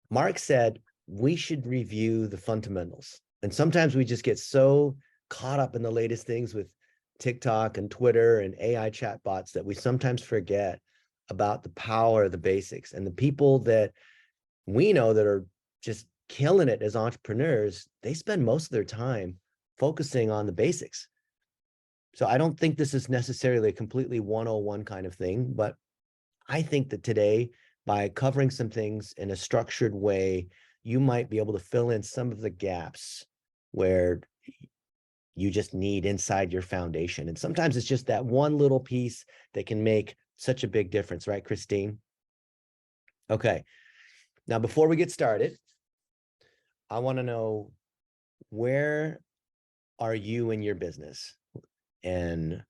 Mark said we should review the fundamentals. And sometimes we just get so caught up in the latest things with TikTok and Twitter and AI chatbots that we sometimes forget about the power of the basics. And the people that we know that are just killing it as entrepreneurs, they spend most of their time focusing on the basics. So I don't think this is necessarily a completely 101 kind of thing, but I think that today, by covering some things in a structured way, you might be able to fill in some of the gaps where you just need inside your foundation. And sometimes it's just that one little piece that can make such a big difference, right, Christine? Okay. Now, before we get started, I want to know, where are you in your business? And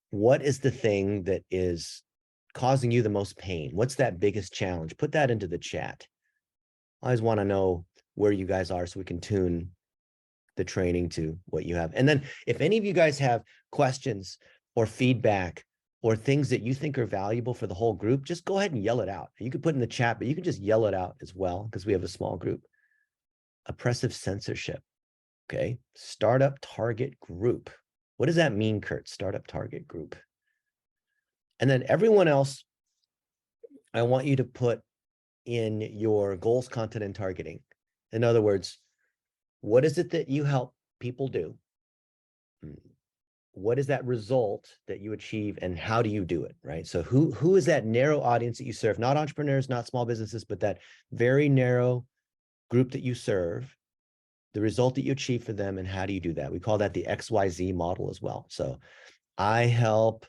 what is the thing that is causing you the most pain? What's that biggest challenge? Put that into the chat. I always want to know where you guys are so we can tune the training to what you have. And then if any of you guys have questions or feedback or things that you think are valuable for the whole group, just go ahead and yell it out. You could put in the chat, but you can just yell it out as well because we have a small group. Oppressive censorship. Okay. Startup target group. What does that mean, Kurt? Startup target group. And then everyone else, I want you to put in your goals, content, and targeting. In other words, what is it that you help people do? What is that result that you achieve, and how do you do it, right? So who is that narrow audience that you serve? Not entrepreneurs, not small businesses, but that very narrow group that you serve, the result that you achieve for them, and how do you do that? We call that the XYZ model as well. So I help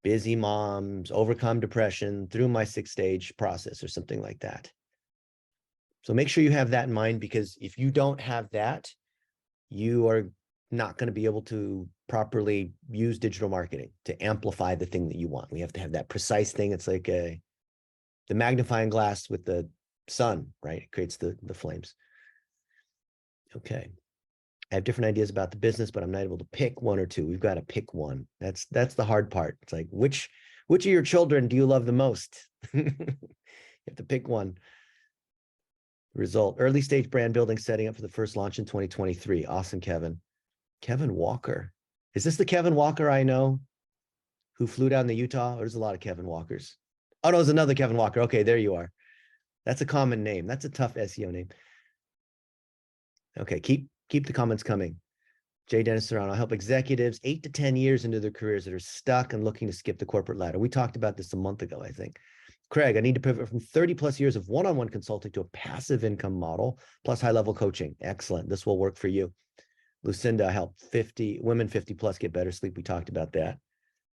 busy moms overcome depression through my 6-stage process or something like that. So make sure you have that in mind, because if you don't have that, you are not going to be able to properly use digital marketing to amplify the thing that you want. We have to have that precise thing. It's like the magnifying glass with the sun, right? It creates the flames. Okay. I have different ideas about the business, but I'm not able to pick one or two. We've got to pick one. That's the hard part. It's like, which of your children do you love the most? You have to pick one. Result: early stage brand building, setting up for the first launch in 2023. Awesome, Kevin. Kevin Walker. Is this the Kevin Walker I know who flew down to Utah? Or there's a lot of Kevin Walkers. Oh, no, there's another Kevin Walker. Okay, there you are. That's a common name. That's a tough SEO name. Okay, keep the comments coming. Jay Dennis Serrano, help executives 8 to 10 years into their careers that are stuck and looking to skip the corporate ladder. We talked about this a month ago, I think. Craig, I need to pivot from 30 plus years of one-on-one consulting to a passive income model plus high-level coaching. Excellent. This will work for you. Lucinda, I help women 50 plus get better sleep. We talked about that.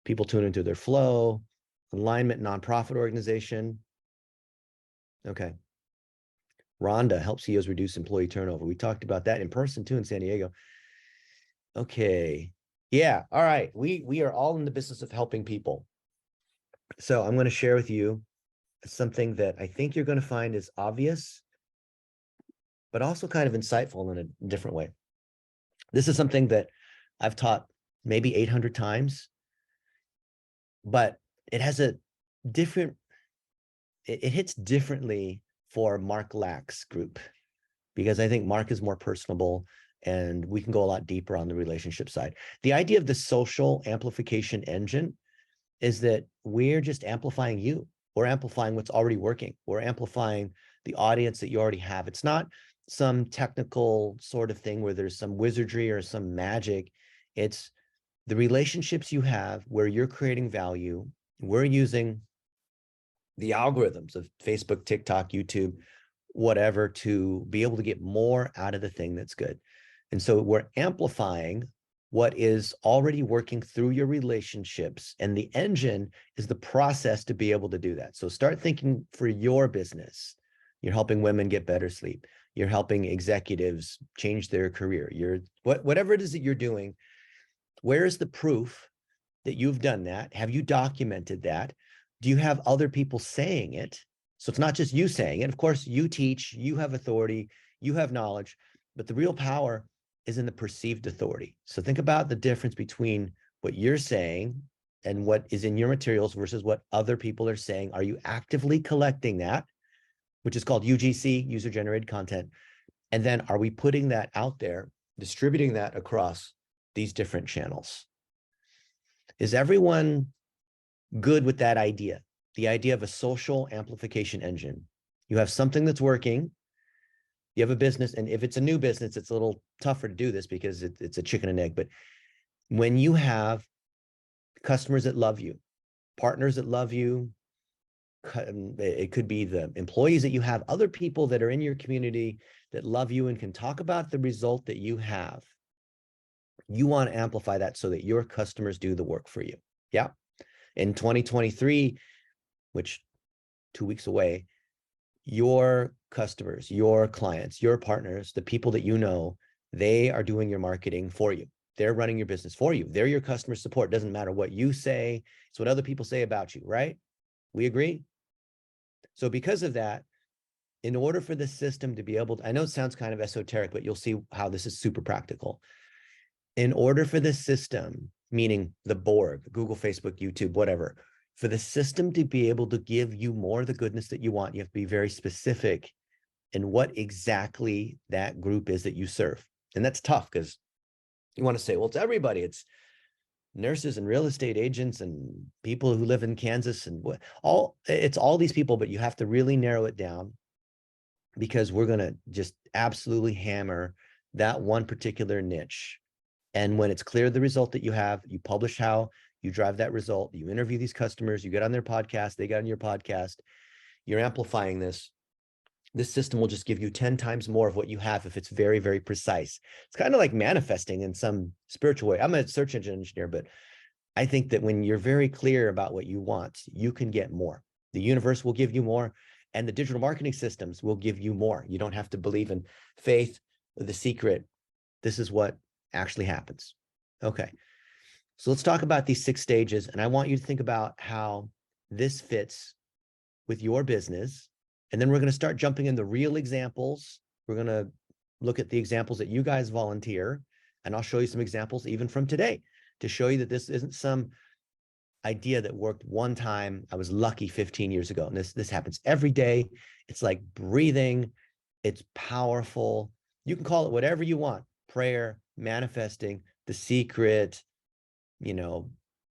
People tune into their flow. Alignment nonprofit organization. Okay. Rhonda helps CEOs reduce employee turnover. We talked about that in person too in San Diego. Okay. Yeah. All right. We are all in the business of helping people. So I'm going to share with you something that I think you're going to find is obvious, but also kind of insightful in a different way. This is something that I've taught maybe 800 times, but it has a different, it hits differently for Mark Lack's group, because I think Mark is more personable and we can go a lot deeper on the relationship side. The idea of the social amplification engine is that we're just amplifying you. We're amplifying what's already working. We're amplifying the audience that you already have. It's not some technical sort of thing where there's some wizardry or some magic. It's the relationships you have where you're creating value. We're using the algorithms of Facebook, TikTok, YouTube, whatever, to be able to get more out of the thing that's good. And so we're amplifying what is already working through your relationships, and the engine is the process to be able to do that. So start thinking for your business. You're helping women get better sleep. You're helping executives change their career. Whatever it is that you're doing, where is the proof that you've done that? Have you documented that? Do you have other people saying it? So it's not just you saying it. Of course, you teach, you have authority, you have knowledge, but the real power is in the perceived authority. So think about the difference between what you're saying and what is in your materials versus what other people are saying. Are you actively collecting that? which is called UGC, user-generated content. And then are we putting that out there, distributing that across these different channels? Is everyone good with that idea? The idea of a social amplification engine. You have something that's working. You have a business, and if it's a new business, it's a little tougher to do this because it's a chicken and egg. But when you have customers that love you, partners that love you, it could be the employees that you have, other people that are in your community that love you and can talk about the result that you have. You want to amplify that so that your customers do the work for you. Yeah. In 2023, which 2 weeks away, your customers, your clients, your partners, the people that you know, they are doing your marketing for you. They're running your business for you. They're your customer support. Doesn't matter what you say. It's what other people say about you, right? We agree? So because of that, in order for the system to be able to, I know it sounds kind of esoteric, but you'll see how this is super practical. In order for the system, meaning the board, Google, Facebook, YouTube, whatever, for the system to be able to give you more of the goodness that you want, you have to be very specific in what exactly that group is that you serve. And that's tough because you want to say, well, it's everybody. It's nurses and real estate agents and people who live in Kansas and it's all these people, but you have to really narrow it down because we're going to just absolutely hammer that one particular niche. And when it's clear the result that you have, you publish how you drive that result, you interview these customers, you get on their podcast, they get on your podcast, you're amplifying this. This system will just give you 10 times more of what you have if it's very, very precise. It's kind of like manifesting in some spiritual way. I'm a search engine engineer, but I think that when you're very clear about what you want, you can get more. The universe will give you more, and the digital marketing systems will give you more. You don't have to believe in faith or the secret. This is what actually happens. Okay. So let's talk about these 6 stages. And I want you to think about how this fits with your business. And then we're going to start jumping into real examples. We're going to look at the examples that you guys volunteer. And I'll show you some examples even from today to show you that this isn't some idea that worked one time. I was lucky 15 years ago. And this happens every day. It's like breathing. It's powerful. You can call it whatever you want. Prayer, manifesting, the secret,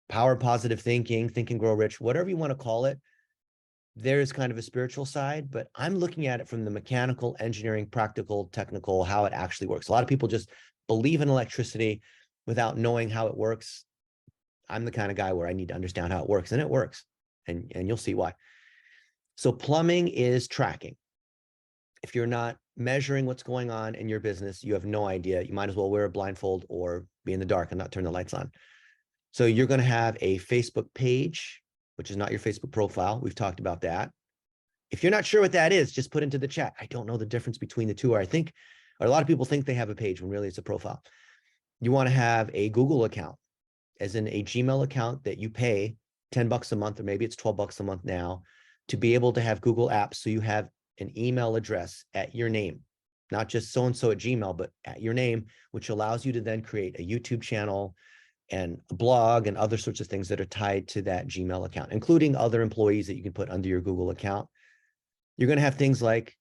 power positive thinking, Think and Grow Rich, whatever you want to call it. There's kind of a spiritual side, but I'm looking at it from the mechanical, engineering, practical, technical, how it actually works. A lot of people just believe in electricity without knowing how it works. I'm the kind of guy where I need to understand how it works, and it works, and you'll see why. So plumbing is tracking. If you're not measuring what's going on in your business, you have no idea. You might as well wear a blindfold or be in the dark and not turn the lights on. So you're going to have a Facebook page, which is not your Facebook profile. We've talked about that. If you're not sure what that is, just put into the chat. I don't know the difference between the two, or a lot of people think they have a page when really it's a profile. You want to have a Google account, as in a Gmail account that you pay $10 a month, or maybe it's $12 a month now, to be able to have Google Apps. So you have an email address at your name, not just so-and-so at Gmail, but at your name, which allows you to then create a YouTube channel and a blog and other sorts of things that are tied to that Gmail account, including other employees that you can put under your Google account. You're going to have things like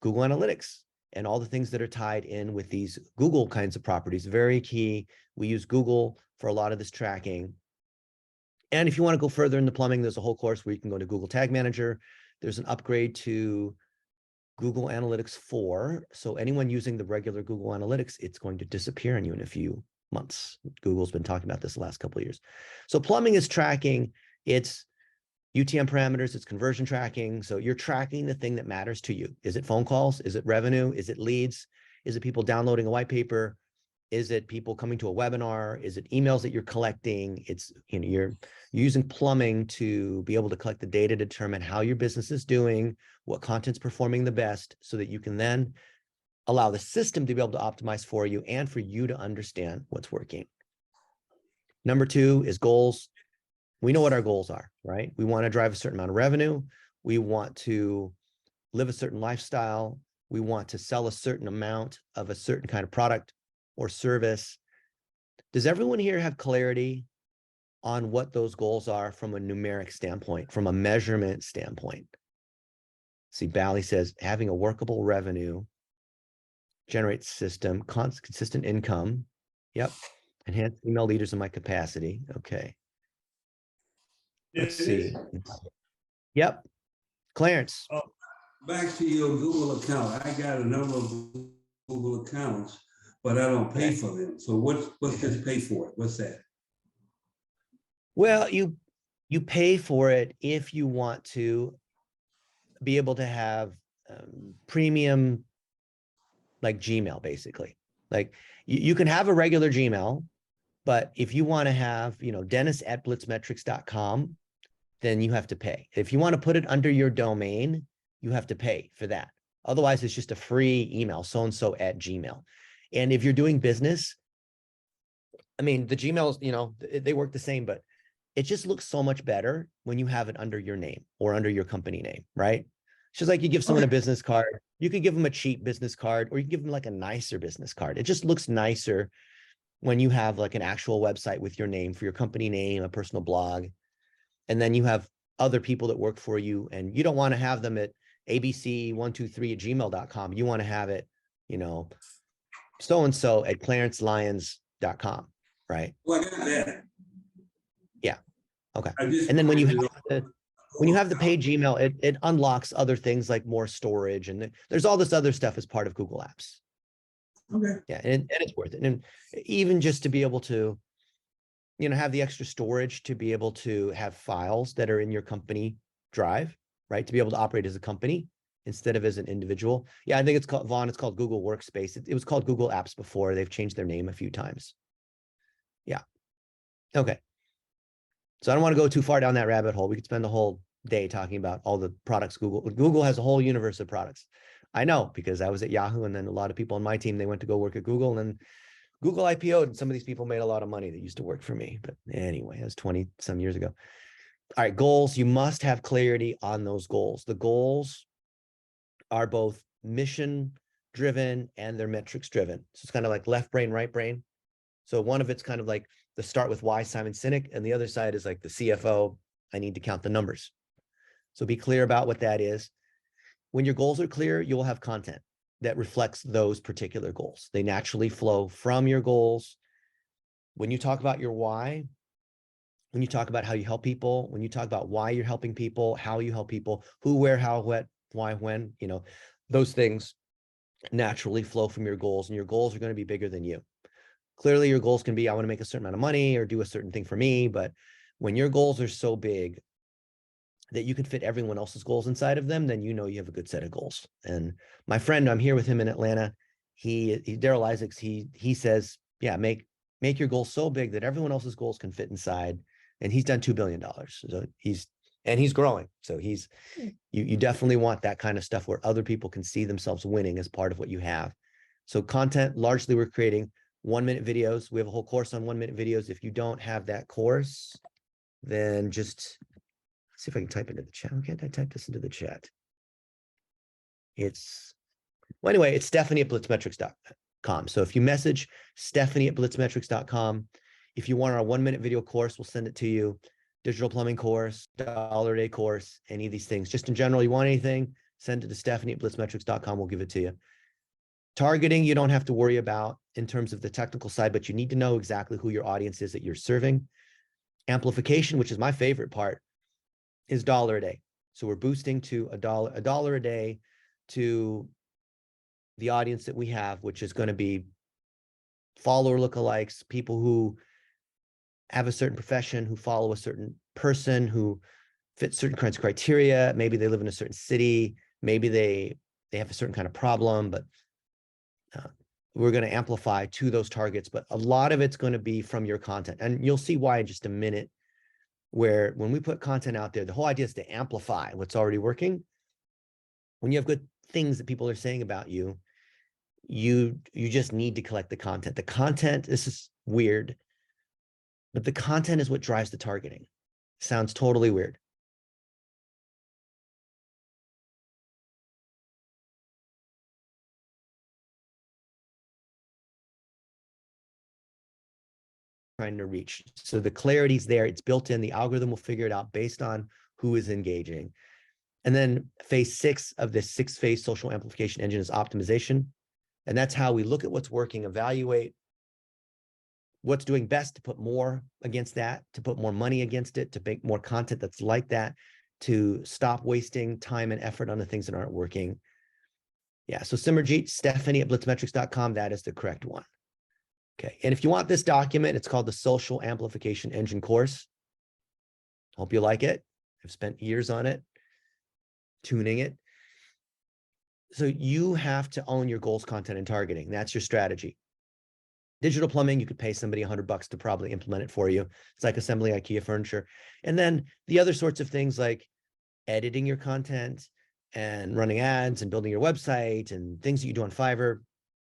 Google Analytics and all the things that are tied in with these Google kinds of properties. Very key. We use Google for a lot of this tracking. And if you want to go further in the plumbing, there's a whole course where you can go to Google Tag Manager. There's an upgrade to Google Analytics 4. So anyone using the regular Google Analytics, it's going to disappear on you in a few months. Google's been talking about this the last couple of years. So plumbing is tracking. It's UTM parameters. It's conversion tracking. So you're tracking the thing that matters to you. Is it phone calls? Is it revenue? Is it leads? Is it people downloading a white paper? Is it people coming to a webinar? Is it emails that you're collecting? It's, you're using plumbing to be able to collect the data to determine how your business is doing, what content's performing the best, so that you can then allow the system to be able to optimize for you and for you to understand what's working. Number 2 is goals. We know what our goals are, right? We want to drive a certain amount of revenue. We want to live a certain lifestyle. We want to sell a certain amount of a certain kind of product or service. Does everyone here have clarity on what those goals are from a numeric standpoint, from a measurement standpoint? See, Bally says having a workable revenue generates system, consistent income. Yep. Enhance email leaders in my capacity. Okay. Let's see. Yep. Clarence. Back to your Google account. I got a number of Google accounts, but I don't pay for them. So what's this pay for it? What's that? Well, you pay for it if you want to be able to have premium, like Gmail, basically. Like you can have a regular Gmail, but if you want to have, Dennis@BlitzMetrics.com, then you have to pay. If you want to put it under your domain, you have to pay for that. Otherwise, it's just a free email, so-and-so at Gmail. And if you're doing business, I mean, the Gmails, they work the same, but it just looks so much better when you have it under your name or under your company name, right? It's just like you give someone a business card. You could give them a cheap business card, or you can give them like a nicer business card. It just looks nicer when you have like an actual website with your name for your company name, a personal blog, and then you have other people that work for you, and you don't want to have them at abc123@gmail.com. You want to have it, so-and-so at clarencelyons.com, right? Well, I got that. Yeah. Okay. And then when you have the paid Gmail, it unlocks other things like more storage, and there's all this other stuff as part of Google Apps. Okay. Yeah, and it's worth it. And even just to be able to, have the extra storage to be able to have files that are in your company drive, right? To be able to operate as a company instead of as an individual. Yeah, I think it's called, Vaughn, it's called Google Workspace. It was called Google Apps before. They've changed their name a few times. Yeah. Okay. So I don't want to go too far down that rabbit hole. We could spend the whole day talking about all the products Google has a whole universe of products. I know, because I was at Yahoo, and then a lot of people on my team, they went to go work at Google, and then Google IPO'd, and some of these people made a lot of money that used to work for me. But anyway, it was 20 some years ago. All right, goals. You must have clarity on those goals. The goals are both mission driven and they're metrics driven. So it's kind of like left brain, right brain. So one of it's kind of like the start with why Simon Sinek, and the other side is like the CFO, I need to count the numbers. So be clear about what that is. When your goals are clear, you'll have content that reflects those particular goals. They naturally flow from your goals. When you talk about your why, when you talk about how you help people, when you talk about why you're helping people, how you help people, who, where, how, what, why, when, those things naturally flow from your goals, and your goals are going to be bigger than you. Clearly, your goals can be, I want to make a certain amount of money or do a certain thing for me. But when your goals are so big that you can fit everyone else's goals inside of them, then you have a good set of goals. And my friend, I'm here with him in Atlanta. He Daryl Isaacs, he says, yeah, make your goals so big that everyone else's goals can fit inside. And he's done $2 billion. So he's growing. So you definitely want that kind of stuff where other people can see themselves winning as part of what you have. So content, largely we're creating 1-minute videos. We have a whole course on 1-minute videos. If you don't have that course, then just see if I can type into the chat. Why can't I type this into the chat? It's Stephanie@BlitzMetrics.com. So if you message Stephanie@BlitzMetrics.com, if you want our 1-minute video course, we'll send it to you. Digital plumbing course, $1 a day course, any of these things. Just in general, you want anything, send it to Stephanie@BlitzMetrics.com. We'll give it to you. Targeting, you don't have to worry about in terms of the technical side, but you need to know exactly who your audience is that you're serving. Amplification, which is my favorite part, is $1 a day. So we're boosting to $1 a day to the audience that we have, which is going to be follower lookalikes, people who have a certain profession, who follow a certain person, who fit certain kinds of criteria. Maybe they live in a certain city. Maybe they have a certain kind of problem, but we're going to amplify to those targets. But a lot of it's going to be from your content. And you'll see why in just a minute, where when we put content out there, the whole idea is to amplify what's already working. When you have good things that people are saying about you, you just need to collect the content. The content, this is weird, but the content is what drives the targeting. Sounds totally weird. Trying to reach. So the clarity's there. It's built in. The algorithm will figure it out based on who is engaging. And then phase 6 of this 6-phase social amplification engine is optimization. And that's how we look at what's working, evaluate what's doing best to put more against that, to put more money against it, to make more content that's like that, to stop wasting time and effort on the things that aren't working. Yeah, so Simmerjeet, Stephanie at BlitzMetrics.com, that is the correct one. Okay, and if you want this document, it's called the Social Amplification Engine course. Hope you like it. I've spent years on it, tuning it. So you have to own your goals, content, and targeting. That's your strategy. Digital plumbing, you could pay somebody $100 to probably implement it for you. It's like assembling IKEA furniture. And then the other sorts of things like editing your content and running ads and building your website and things that you do on Fiverr,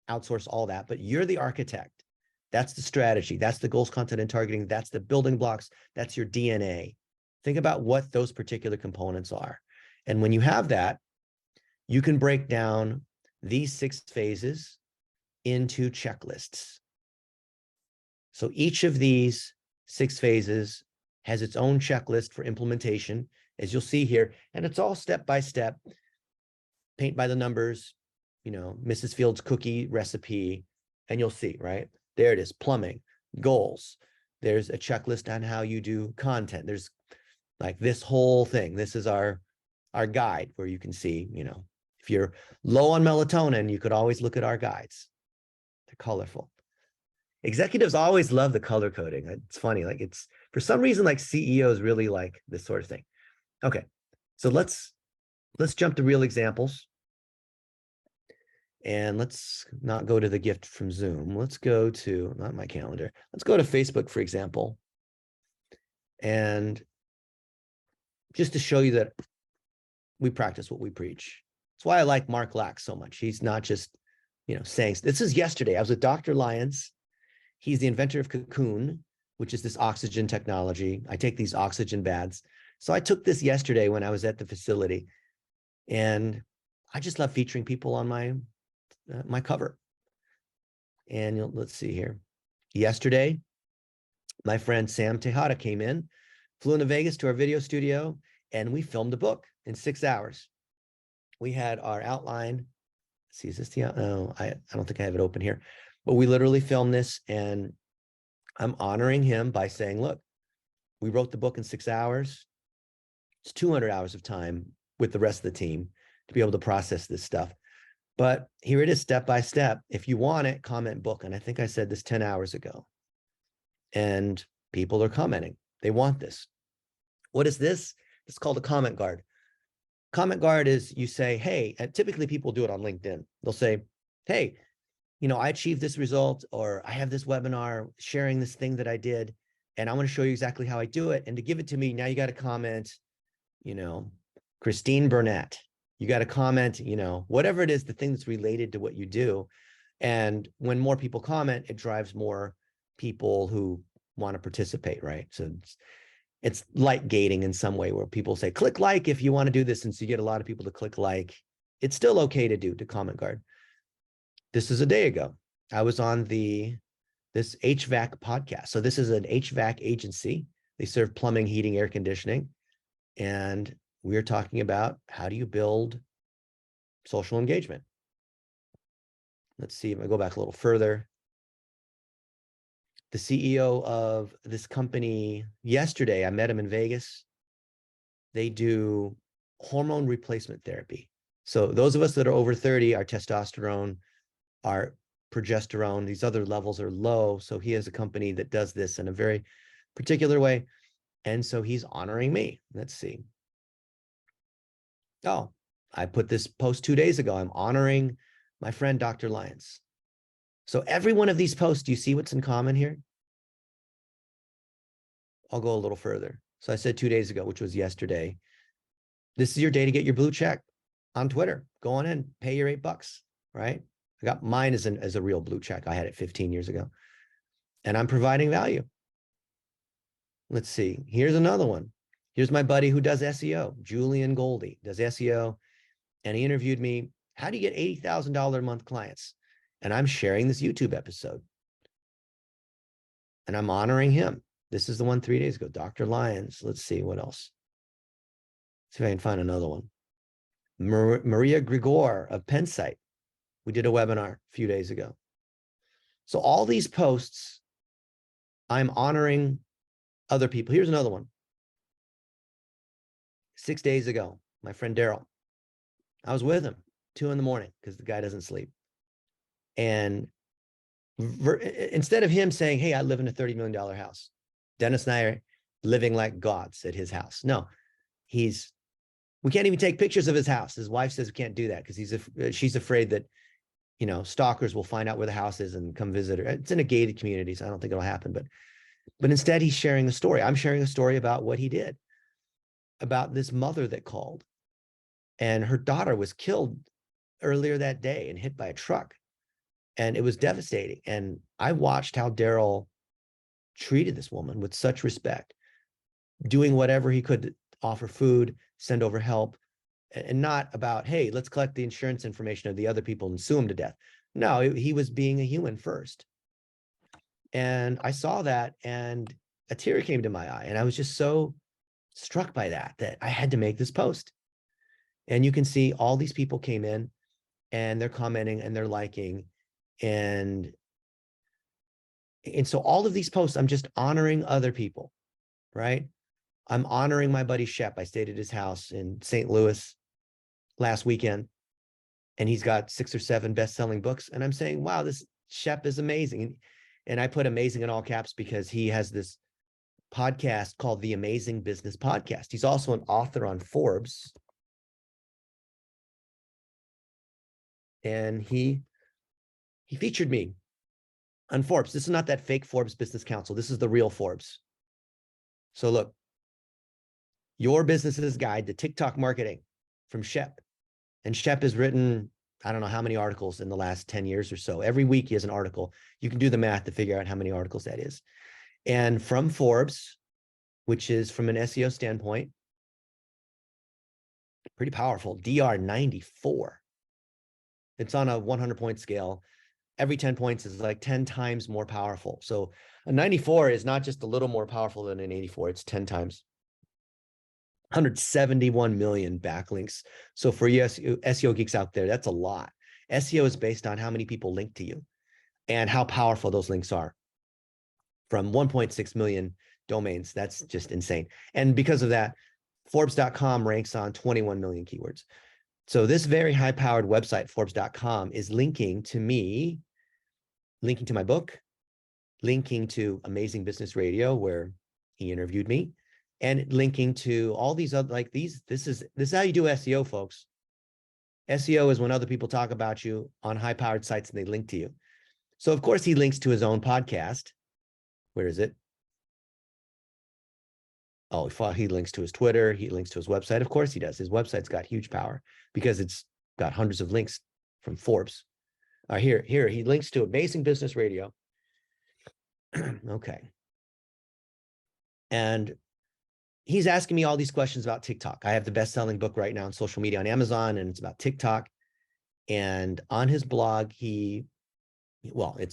outsource all that. But you're the architect. That's the strategy. That's the goals, content, and targeting. That's the building blocks. That's your DNA. Think about what those particular components are. And when you have that, you can break down these 6 phases into checklists. So each of these 6 phases has its own checklist for implementation, as you'll see here, and it's all step-by-step, paint by the numbers, you know, Mrs. Field's cookie recipe, and you'll see, right? There it is, plumbing, goals. There's a checklist on how you do content. There's like this whole thing. This is our guide where you can see, you know, if you're low on melatonin, you could always look at our guides. They're colorful. Executives always love the color coding. It's funny, like it's, for some reason, like CEOs really like this sort of thing. Okay, so let's jump to real examples. And let's not go to the gift from Zoom. Let's go to, not my calendar. Let's go to Facebook, for example. And just to show you that we practice what we preach. That's why I like Mark Lack so much. He's not just, you know, saying, this is yesterday. I was with Dr. Lyons. He's the inventor of Cocoon, which is this oxygen technology. I take these oxygen baths. So I took this yesterday when I was at the facility. And I just love featuring people on my cover. And let's see here. Yesterday, my friend Sam Tejada came in, flew into Vegas to our video studio, and we filmed a book in 6 hours. We had our outline. Let's see, is this the, no, I don't think I have it open here, but we literally filmed this, and I'm honoring him by saying, look, we wrote the book in 6 hours. It's 200 hours of time with the rest of the team to be able to process this stuff. But here it is, step by step. If you want it, comment book. And I think I said this 10 hours ago. And people are commenting. They want this. What is this? It's called a comment guard. Comment guard is you say, hey, and typically people do it on LinkedIn. They'll say, hey, you know, I achieved this result, or I have this webinar sharing this thing that I did, and I want to show you exactly how I do it. And to give it to me, now you got to comment, you know, Christine Burnett. You got to comment, you know, whatever it is, the thing that's related to what you do. And when more people comment, it drives more people who want to participate, right? So it's like gating in some way, where people say, click like if you want to do this. And so you get a lot of people to click like. It's still okay to do, to comment guard. This is a day ago. I was on this HVAC podcast. So this is an HVAC agency. They serve plumbing, heating, air conditioning. And we're talking about how do you build social engagement. Let's see if I go back a little further. The CEO of this company yesterday, I met him in Vegas. They do hormone replacement therapy. So those of us that are over 30, our testosterone, our progesterone, these other levels are low. So he has a company that does this in a very particular way. And so he's honoring me. Let's see. Oh, I put this post 2 days ago. I'm honoring my friend, Dr. Lyons. So every one of these posts, do you see what's in common here? I'll go a little further. So I said 2 days ago, which was yesterday, this is your day to get your blue check on Twitter. Go on in, pay your $8, right? I got mine as a real blue check. I had it 15 years ago. And I'm providing value. Let's see. Here's another one. Here's my buddy who does SEO, Julian Goldie, does SEO. And he interviewed me. How do you get $80,000 a month clients? And I'm sharing this YouTube episode. And I'm honoring him. This is the one 3 days ago, Dr. Lyons. Let's see what else. See if I can find another one. Maria Grigor of Pensight. We did a webinar a few days ago. So all these posts, I'm honoring other people. Here's another one. 6 days ago, my friend Daryl, I was with him 2 in the morning because the guy doesn't sleep. And instead of him saying, hey, I live in a $30 million house, Dennis and I are living like gods at his house. No, we can't even take pictures of his house. His wife says we can't do that because she's afraid that, stalkers will find out where the house is and come visit her. It's in a gated community, so I don't think it'll happen. But instead, he's sharing a story. I'm sharing a story about what he did, about this mother that called, and her daughter was killed earlier that day and hit by a truck. And it was devastating. And I watched how Daryl treated this woman with such respect, doing whatever he could to offer food, send over help, and not about, hey, let's collect the insurance information of the other people and sue them to death. No, he was being a human first. And I saw that and a tear came to my eye. And I was just so struck by that I had to make this post. And you can see all these people came in and they're commenting and they're liking. And so all of these posts, I'm just honoring other people, right? I'm honoring my buddy Shep. I stayed at his house in St. Louis last weekend, and he's got 6 or 7 best-selling books. And I'm saying, wow, this Shep is amazing. And I put amazing in all caps because he has this podcast called The Amazing Business Podcast. He's also an author on Forbes. And he featured me on Forbes. This is not that fake Forbes Business Council. This is the real Forbes. So look, Your Business's Guide to TikTok Marketing from Shep. And Shep has written, I don't know how many articles in the last 10 years or so. Every week he has an article. You can do the math to figure out how many articles that is. And from Forbes, which is from an SEO standpoint, pretty powerful, DR 94. It's on a 100-point scale. Every 10 points is like 10 times more powerful. So a 94 is not just a little more powerful than an 84, it's 10 times. 171 million backlinks. So for you SEO geeks out there, that's a lot. SEO is based on how many people link to you and how powerful those links are. From 1.6 million domains, that's just insane. And because of that, Forbes.com ranks on 21 million keywords. So this very high-powered website, Forbes.com, is linking to me, linking to my book, linking to Amazing Business Radio, where he interviewed me, and linking to all these other, like these, this is how you do SEO, folks. SEO is when other people talk about you on high-powered sites and they link to you. So of course he links to his own podcast. Where is it? Oh, he links to his Twitter. He links to his website. Of course he does. His website's got huge power because it's got hundreds of links from Forbes. Here, he links to Amazing Business Radio. Okay. And he's asking me all these questions about TikTok. I have the best-selling book right now on social media on Amazon, and it's about TikTok. And on his blog, it's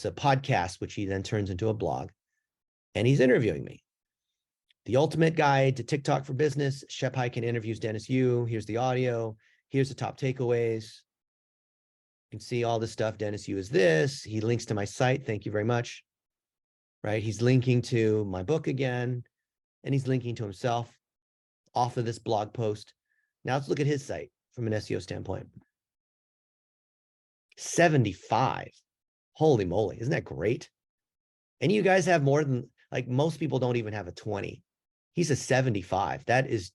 a podcast, which he then turns into a blog, and he's interviewing me. The Ultimate Guide to TikTok for Business. Shep Hyken interviews Dennis Yu. Here's the audio. Here's the top takeaways. You can see all this stuff. Dennis Yu is this. He links to my site. Thank you very much. Right? He's linking to my book again, and he's linking to himself off of this blog post. Now let's look at his site from an SEO standpoint. 75. Holy moly. Isn't that great? And you guys have more than, like, most people don't even have a 20. He's a 75. That's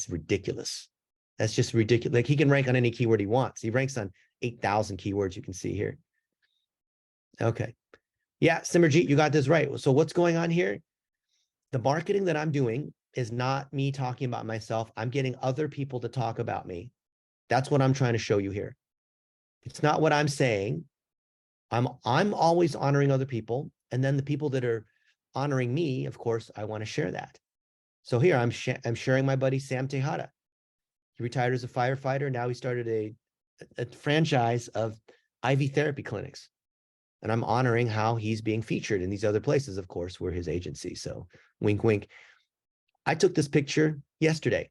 ridiculous. That's just ridiculous. Like, he can rank on any keyword he wants. He ranks on 8,000 keywords, you can see here. Okay. Yeah, Simerjeet, you got this right. So what's going on here? The marketing that I'm doing is not me talking about myself. I'm getting other people to talk about me. That's what I'm trying to show you here. It's not what I'm saying. I'm always honoring other people. And then the people that are honoring me, of course, I want to share that. So here I'm sharing my buddy Sam Tejada. He retired as a firefighter. Now he started a franchise of IV therapy clinics. And I'm honoring how he's being featured in these other places. Of course, we're his agency. So wink, wink. I took this picture yesterday.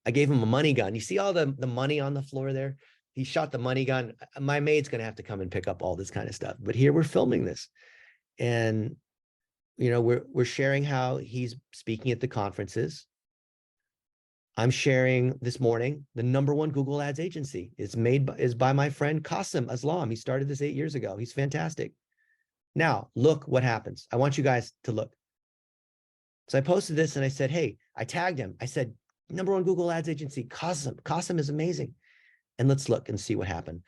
I gave him a money gun. You see all the money on the floor there? He shot the money gun. My maid's going to have to come and pick up all this kind of stuff. But here we're filming this. And, you know, we're sharing how he's speaking at the conferences. I'm sharing this morning, the #1 Google Ads agency is by my friend Qasim Aslam. He started this 8 years ago. He's fantastic. Now, look what happens. I want you guys to look. So I posted this and I said, hey, I tagged him. I said, #1 Google Ads agency, Qasim. Qasim is amazing. And let's look and see what happened.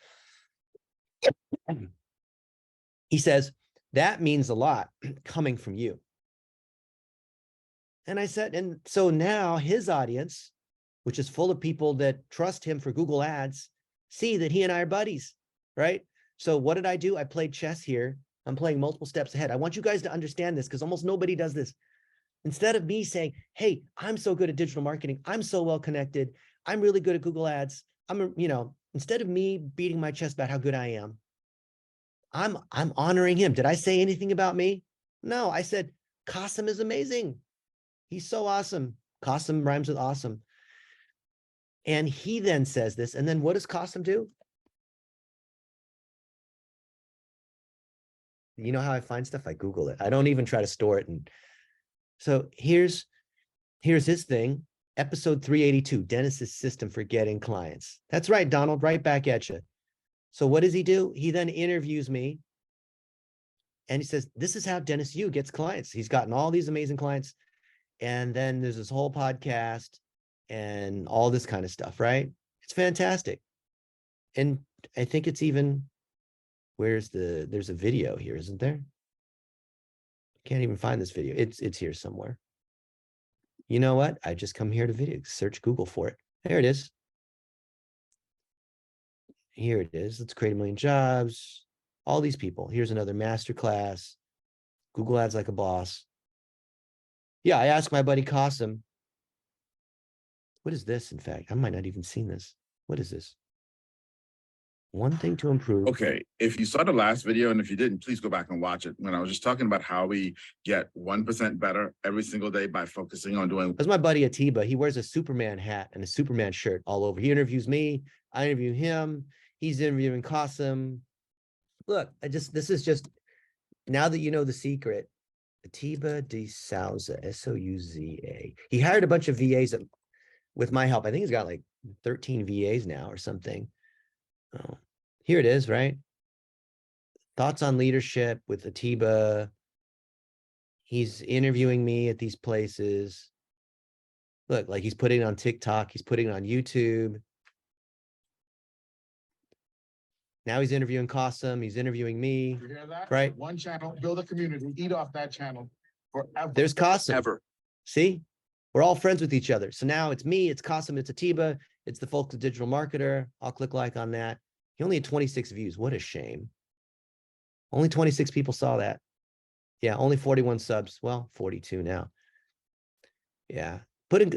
He says, that means a lot coming from you. And I said, and so now his audience, which is full of people that trust him for Google Ads, see that he and I are buddies, right? So what did I do? I played chess here. I'm playing multiple steps ahead. I want you guys to understand this because almost nobody does this. Instead of me saying, hey, I'm so good at digital marketing, I'm so well connected, I'm really good at Google Ads, instead of me beating my chest about how good I am, I'm honoring him. Did I say anything about me? No, I said, Qasim is amazing. He's so awesome. Qasim rhymes with awesome. And he then says this, and then what does Qasim do? You know how I find stuff? I Google it. I don't even try to store it. And so here's his thing. Episode 382, Dennis's system for getting clients. That's right, Donald, right back at you. So what does he do? He then interviews me and he says, this is how Dennis Yu gets clients. He's gotten all these amazing clients. And then there's this whole podcast and all this kind of stuff, right? It's fantastic. And I think it's even, there's a video here, isn't there? Can't even find this video. It's here somewhere. You know what? I just come here to video, search Google for it. There it is. Here it is. Let's create 1 million jobs. All these people. Here's another masterclass. Google Ads like a boss. Yeah, I asked my buddy Qasim, what is this? In fact, I might not even seen this. What is this? One thing to improve. Okay, if you saw the last video, and if you didn't, please go back and watch it. When I was just talking about how we get 1% better every single day by focusing on doing. That's my buddy Atiba. He wears a Superman hat and a Superman shirt all over. He interviews me. I interview him. He's interviewing Qasim. Look, this is just, now that you know the secret, Atiba de Souza, S-O-U-Z-A. He hired a bunch of VAs with my help. I think he's got like 13 VAs now or something. Oh, here it is, right? Thoughts on leadership with Atiba. He's interviewing me at these places. Look, like he's putting it on TikTok. He's putting it on YouTube. Now he's interviewing Qasim. He's interviewing me. You hear that? Right? One channel, build a community, eat off that channel forever. There's Qasim. Ever. See? We're all friends with each other. So now it's me, it's Qasim, it's Atiba, it's the folks at Digital Marketer. I'll click like on that. He only had 26 views. What a shame. Only 26 people saw that. Yeah, only 41 subs. Well, 42 now. Yeah.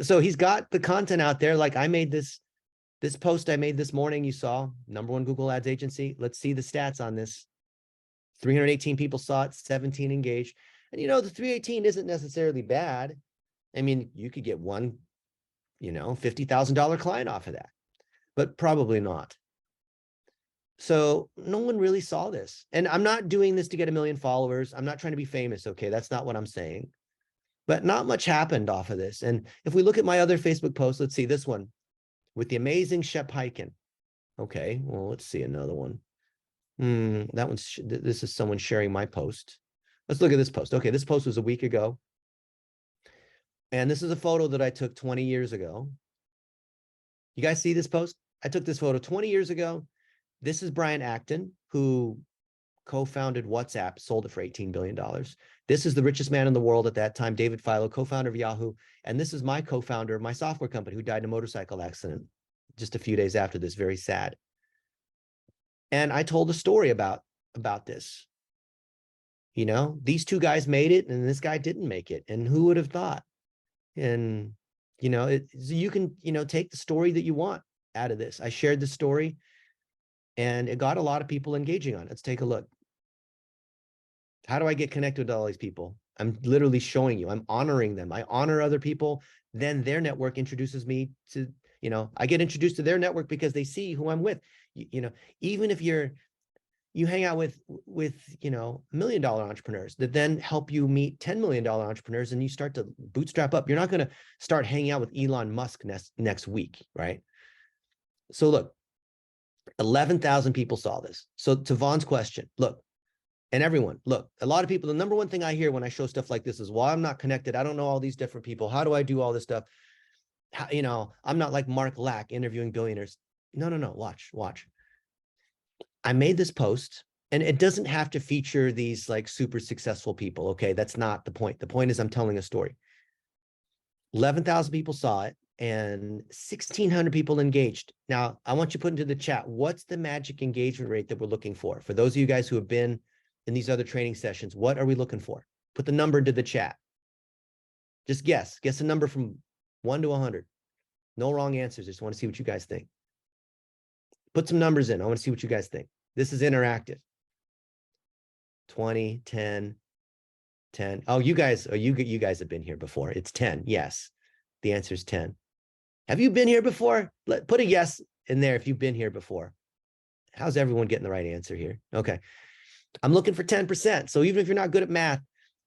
So he's got the content out there. Like I made this post I made this morning, you saw, #1 Google Ads agency. Let's see the stats on this. 318 people saw it, 17 engaged. And the 318 isn't necessarily bad. I mean, you could get one, $50,000 client off of that, but probably not. So no one really saw this. And I'm not doing this to get 1 million followers. I'm not trying to be famous. Okay. That's not what I'm saying, but not much happened off of this. And if we look at my other Facebook posts, let's see this one with the amazing Shep Hyken. Okay. Well, let's see another one. This is someone sharing my post. Let's look at this post. Okay. This post was a week ago. And this is a photo that I took 20 years ago. You guys see this post? I took this photo 20 years ago. This is Brian Acton, who co-founded WhatsApp, sold it for $18 billion. This is the richest man in the world at that time, David Filo, co-founder of Yahoo. And this is my co-founder of my software company who died in a motorcycle accident just a few days after this, very sad. And I told a story about this. These two guys made it and this guy didn't make it. And who would have thought? And, you can, take the story that you want out of this. I shared the story and it got a lot of people engaging on it. Let's take a look. How do I get connected with all these people? I'm literally showing you, I'm honoring them. I honor other people. Then their network introduces me to, I get introduced to their network because they see who I'm with. Even if you hang out with $1 million entrepreneurs that then help you meet $10 million entrepreneurs, and you start to bootstrap up. You're not going to start hanging out with Elon Musk next week, right? So look, 11,000 people saw this. So to Vaughn's question, look, and everyone, look, a lot of people, the number one thing I hear when I show stuff like this is, well, I'm not connected. I don't know all these different people. How do I do all this stuff? I'm not like Mark Lack interviewing billionaires. No, watch. I made this post, and it doesn't have to feature these like super successful people. Okay. That's not the point. The point is I'm telling a story. 11,000 people saw it and 1,600 people engaged. Now I want you to put into the chat, what's the magic engagement rate that we're looking for? For those of you guys who have been in these other training sessions, what are we looking for? Put the number into the chat. Just guess a number from 1 to 100. No wrong answers. Just want to see what you guys think. Put some numbers in. I want to see what you guys think. This is interactive. 20, 10, 10. Oh, you guys have been here before. It's 10. Yes. The answer is 10. Have you been here before? Put a yes in there if you've been here before. How's everyone getting the right answer here? Okay. I'm looking for 10%. So even if you're not good at math,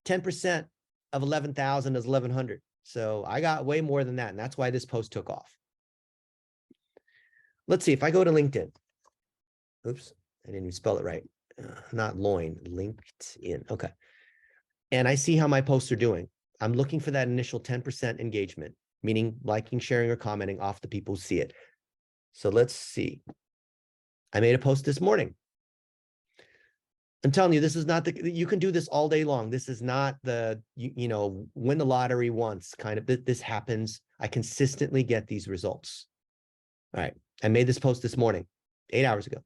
10% of 11,000 is 1,100. So I got way more than that. And that's why this post took off. Let's see if I go to LinkedIn. Oops, I didn't even spell it right. Not loin, LinkedIn. Okay. And I see how my posts are doing. I'm looking for that initial 10% engagement, meaning liking, sharing, or commenting off the people who see it. So let's see. I made a post this morning. I'm telling you, this is not you can do this all day long. This is not the, win the lottery once kind of, this happens. I consistently get these results. All right. I made this post this morning, 8 hours ago.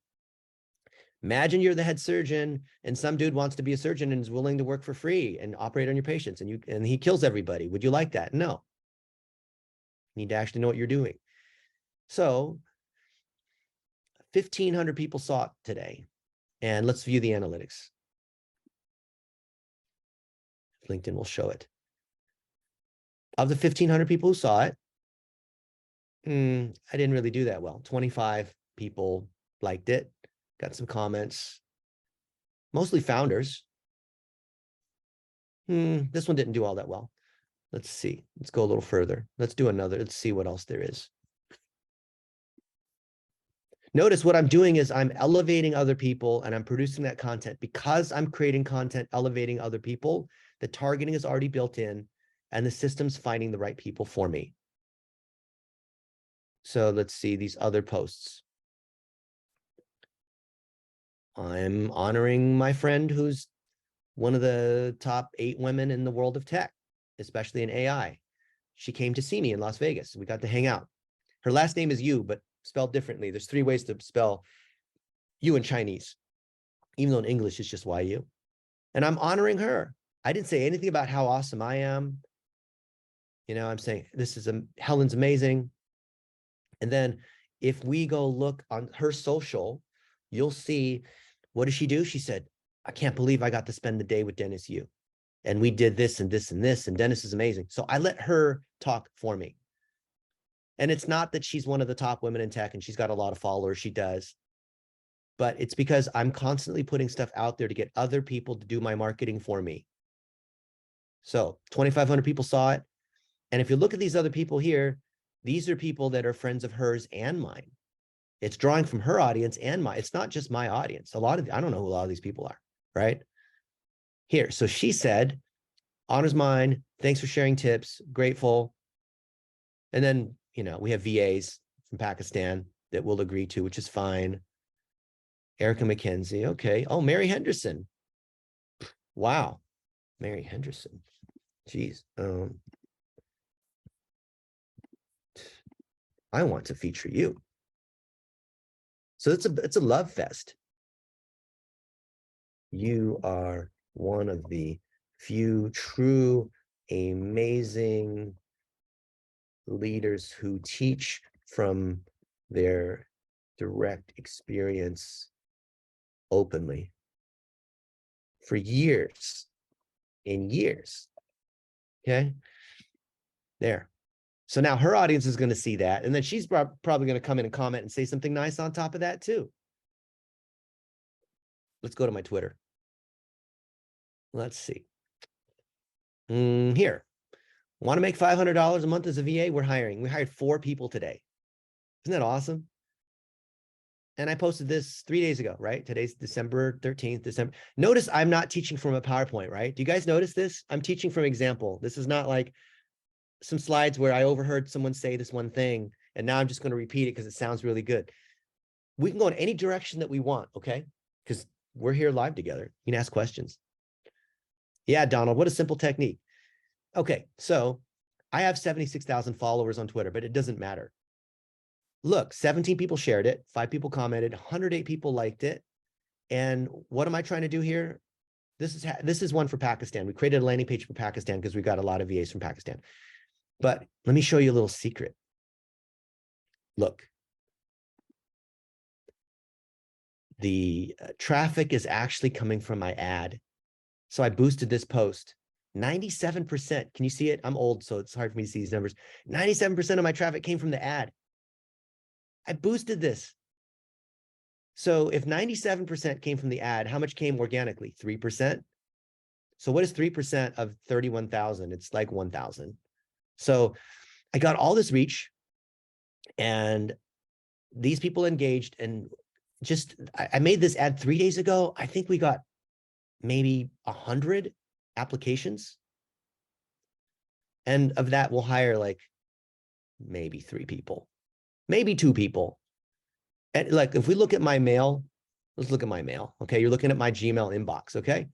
Imagine you're the head surgeon and some dude wants to be a surgeon and is willing to work for free and operate on your patients, and he kills everybody. Would you like that? No. You need to actually know what you're doing. So 1,500 people saw it today. And let's view the analytics. LinkedIn will show it. Of the 1,500 people who saw it, I didn't really do that well. 25 people liked it, got some comments, mostly founders. This one didn't do all that well. Let's see. Let's go a little further. Let's do another. Let's see what else there is. Notice what I'm doing is I'm elevating other people and I'm producing that content. Because I'm creating content, elevating other people, the targeting is already built in and the system's finding the right people for me. So let's see these other posts. I'm honoring my friend who's one of the top 8 women in the world of tech, especially in AI. She came to see me in Las Vegas. We got to hang out. Her last name is Yu, but spelled differently. There's 3 ways to spell you in Chinese, even though in English it's just YU. And I'm honoring her. I didn't say anything about how awesome I am. I'm saying Helen's amazing. And then if we go look on her social, you'll see, what does she do? She said, I can't believe I got to spend the day with Dennis Yu. And we did this and this and this, and Dennis is amazing. So I let her talk for me. And it's not that she's one of the top women in tech and she's got a lot of followers. She does. But it's because I'm constantly putting stuff out there to get other people to do my marketing for me. So 2,500 people saw it. And if you look at these other people here, these are people that are friends of hers and mine. It's drawing from her audience and mine. It's not just my audience. I don't know who a lot of these people are, right? Here. So she said, honors mine. Thanks for sharing tips. Grateful. And then, we have VAs from Pakistan that we'll agree to, which is fine. Erica McKenzie. Okay. Oh, Mary Henderson. Wow. Mary Henderson. Jeez. I want to feature you. So it's a love fest. You are one of the few true, amazing leaders who teach from their direct experience openly for years and years. Okay. There. So now her audience is going to see that. And then she's probably going to come in and comment and say something nice on top of that too. Let's go to my Twitter. Let's see. Here. Want to make $500 a month as a VA? We're hiring. We hired 4 people today. Isn't that awesome? And I posted this 3 days ago, right? Today's December 13th. Notice I'm not teaching from a PowerPoint, right? Do you guys notice this? I'm teaching from example. This is not like some slides where I overheard someone say this one thing, and now I'm just going to repeat it because it sounds really good. We can go in any direction that we want, okay? Because we're here live together. You can ask questions. Yeah, Donald, what a simple technique. Okay, so I have 76,000 followers on Twitter, but it doesn't matter. Look, 17 people shared it, 5 people commented, 108 people liked it. And what am I trying to do here? This is one for Pakistan. We created a landing page for Pakistan because we got a lot of VAs from Pakistan. But let me show you a little secret. Look. The traffic is actually coming from my ad. So I boosted this post. 97%. Can you see it? I'm old, so it's hard for me to see these numbers. 97% of my traffic came from the ad. I boosted this. So if 97% came from the ad, how much came organically? 3%. So what is 3% of 31,000? It's like 1,000. So I got all this reach, and these people engaged, and just, I made this ad 3 days ago. I think we got maybe 100 applications. And of that, we'll hire like maybe 3 people, maybe 2 people. And like, if we look at my mail, let's look at my mail. Okay. You're looking at my Gmail inbox. Okay.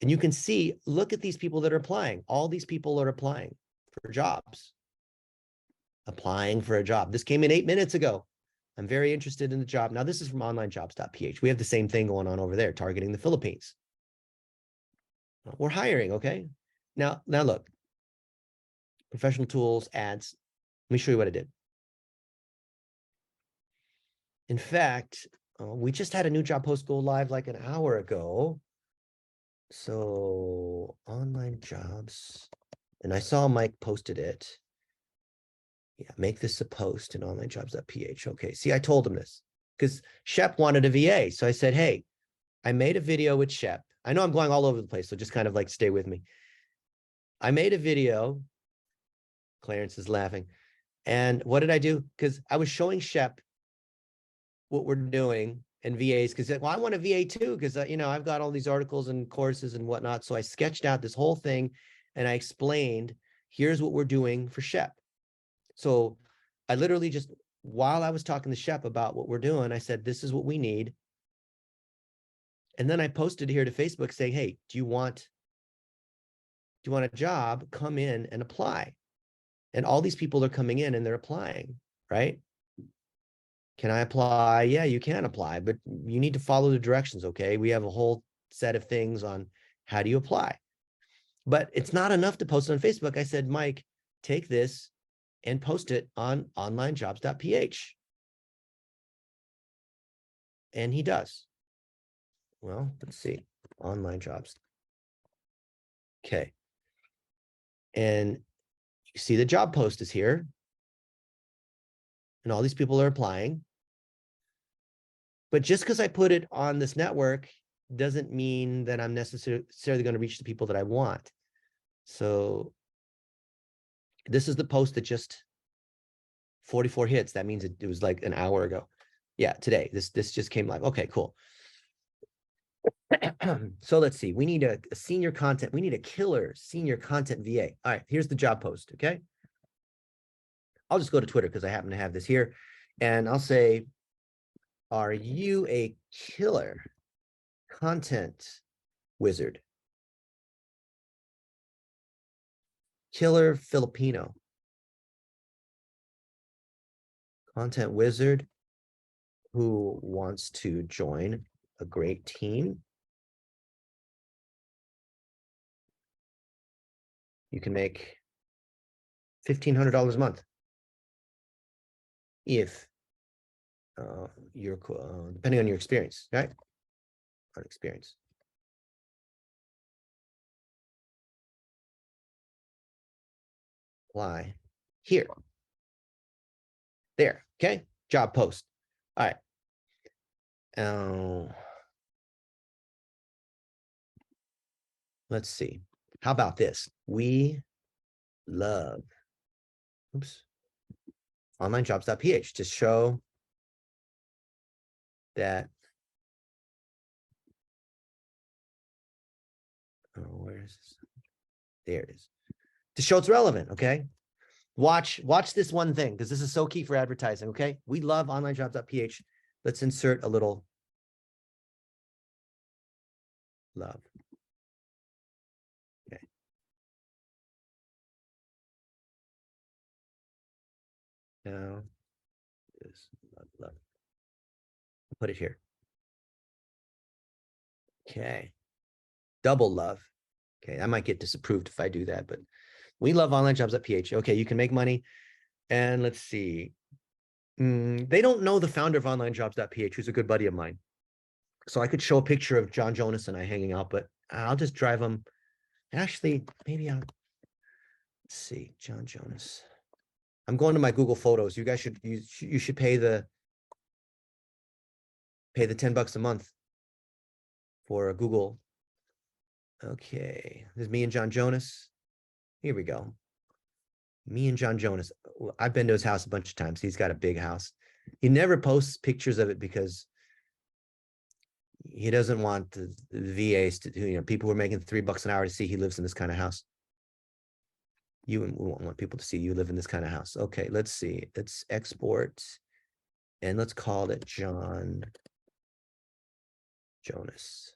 And you can see, look at these people that are applying. All these people are applying for jobs. Applying for a job. This came in 8 minutes ago. I'm very interested in the job. Now, this is from onlinejobs.ph. We have the same thing going on over there, targeting the Philippines. We're hiring, okay? Now look. Professional tools, ads. Let me show you what I did. In fact, we just had a new job post go live like an hour ago. So, online jobs. And I saw Mike posted it. Yeah, make this a post in onlinejobs.ph. Okay, see, I told him this because Shep wanted a VA. So I said, hey, I made a video with Shep. I know I'm going all over the place, so just kind of like stay with me. I made a video. Clarence is laughing. And what did I do? Because I was showing Shep what we're doing and VAs, because, well, I want a VA too, because, you know, I've got all these articles and courses and whatnot. So I sketched out this whole thing and I explained, here's what we're doing for Shep. So I literally just, while I was talking to Shep about what we're doing, I said, this is what we need. And then I posted here to Facebook saying, hey, do you want a job? Come in and apply. And all these people are coming in and they're applying, right? Can I apply? Yeah, you can apply, but you need to follow the directions, okay? We have a whole set of things on how do you apply. But it's not enough to post on Facebook. I said, Mike, take this and post it on onlinejobs.ph. And he does. Well, let's see. Online jobs. Okay. And you see the job post is here. And all these people are applying. But just because I put it on this network doesn't mean that I'm necessarily going to reach the people that I want. So this is the post that just 44 hits. That means it was like an hour ago. Yeah, today. This just came live. Okay, cool. So let's see. We need a senior content. We need a killer senior content VA. All right, here's the job post, okay? I'll just go to Twitter because I happen to have this here. And I'll say, are you a killer content wizard? Killer Filipino. Content wizard who wants to join a great team. You can make $1,500 a month if you're depending on your experience, right? On experience. Apply here. There, okay? Job post. All right. Let's see. How about this? We love, oops, onlinejobs.ph to show that, oh, where is this? There it is. To show it's relevant, okay? Watch this one thing, because this is so key for advertising, okay? We love onlinejobs.ph. Let's insert a little love. Okay. Now, this love. Put it here. Okay. Double love. Okay, I might get disapproved if I do that, but we love onlinejobs.ph. Okay, you can make money. And let's see. They don't know the founder of onlinejobs.ph, who's a good buddy of mine. So I could show a picture of John Jonas and I hanging out, but I'll just drive him. Actually, maybe let's see, John Jonas. I'm going to my Google Photos. You guys should, you should pay the $10 a month for a Google. Okay, there's me and John Jonas. Here we go. Me and John Jonas. I've been to his house a bunch of times. He's got a big house. He never posts pictures of it because he doesn't want the VAs to, people who are making $3 an hour to see he lives in this kind of house. We won't want people to see you live in this kind of house. Okay, let's see. Let's export and let's call it John Jonas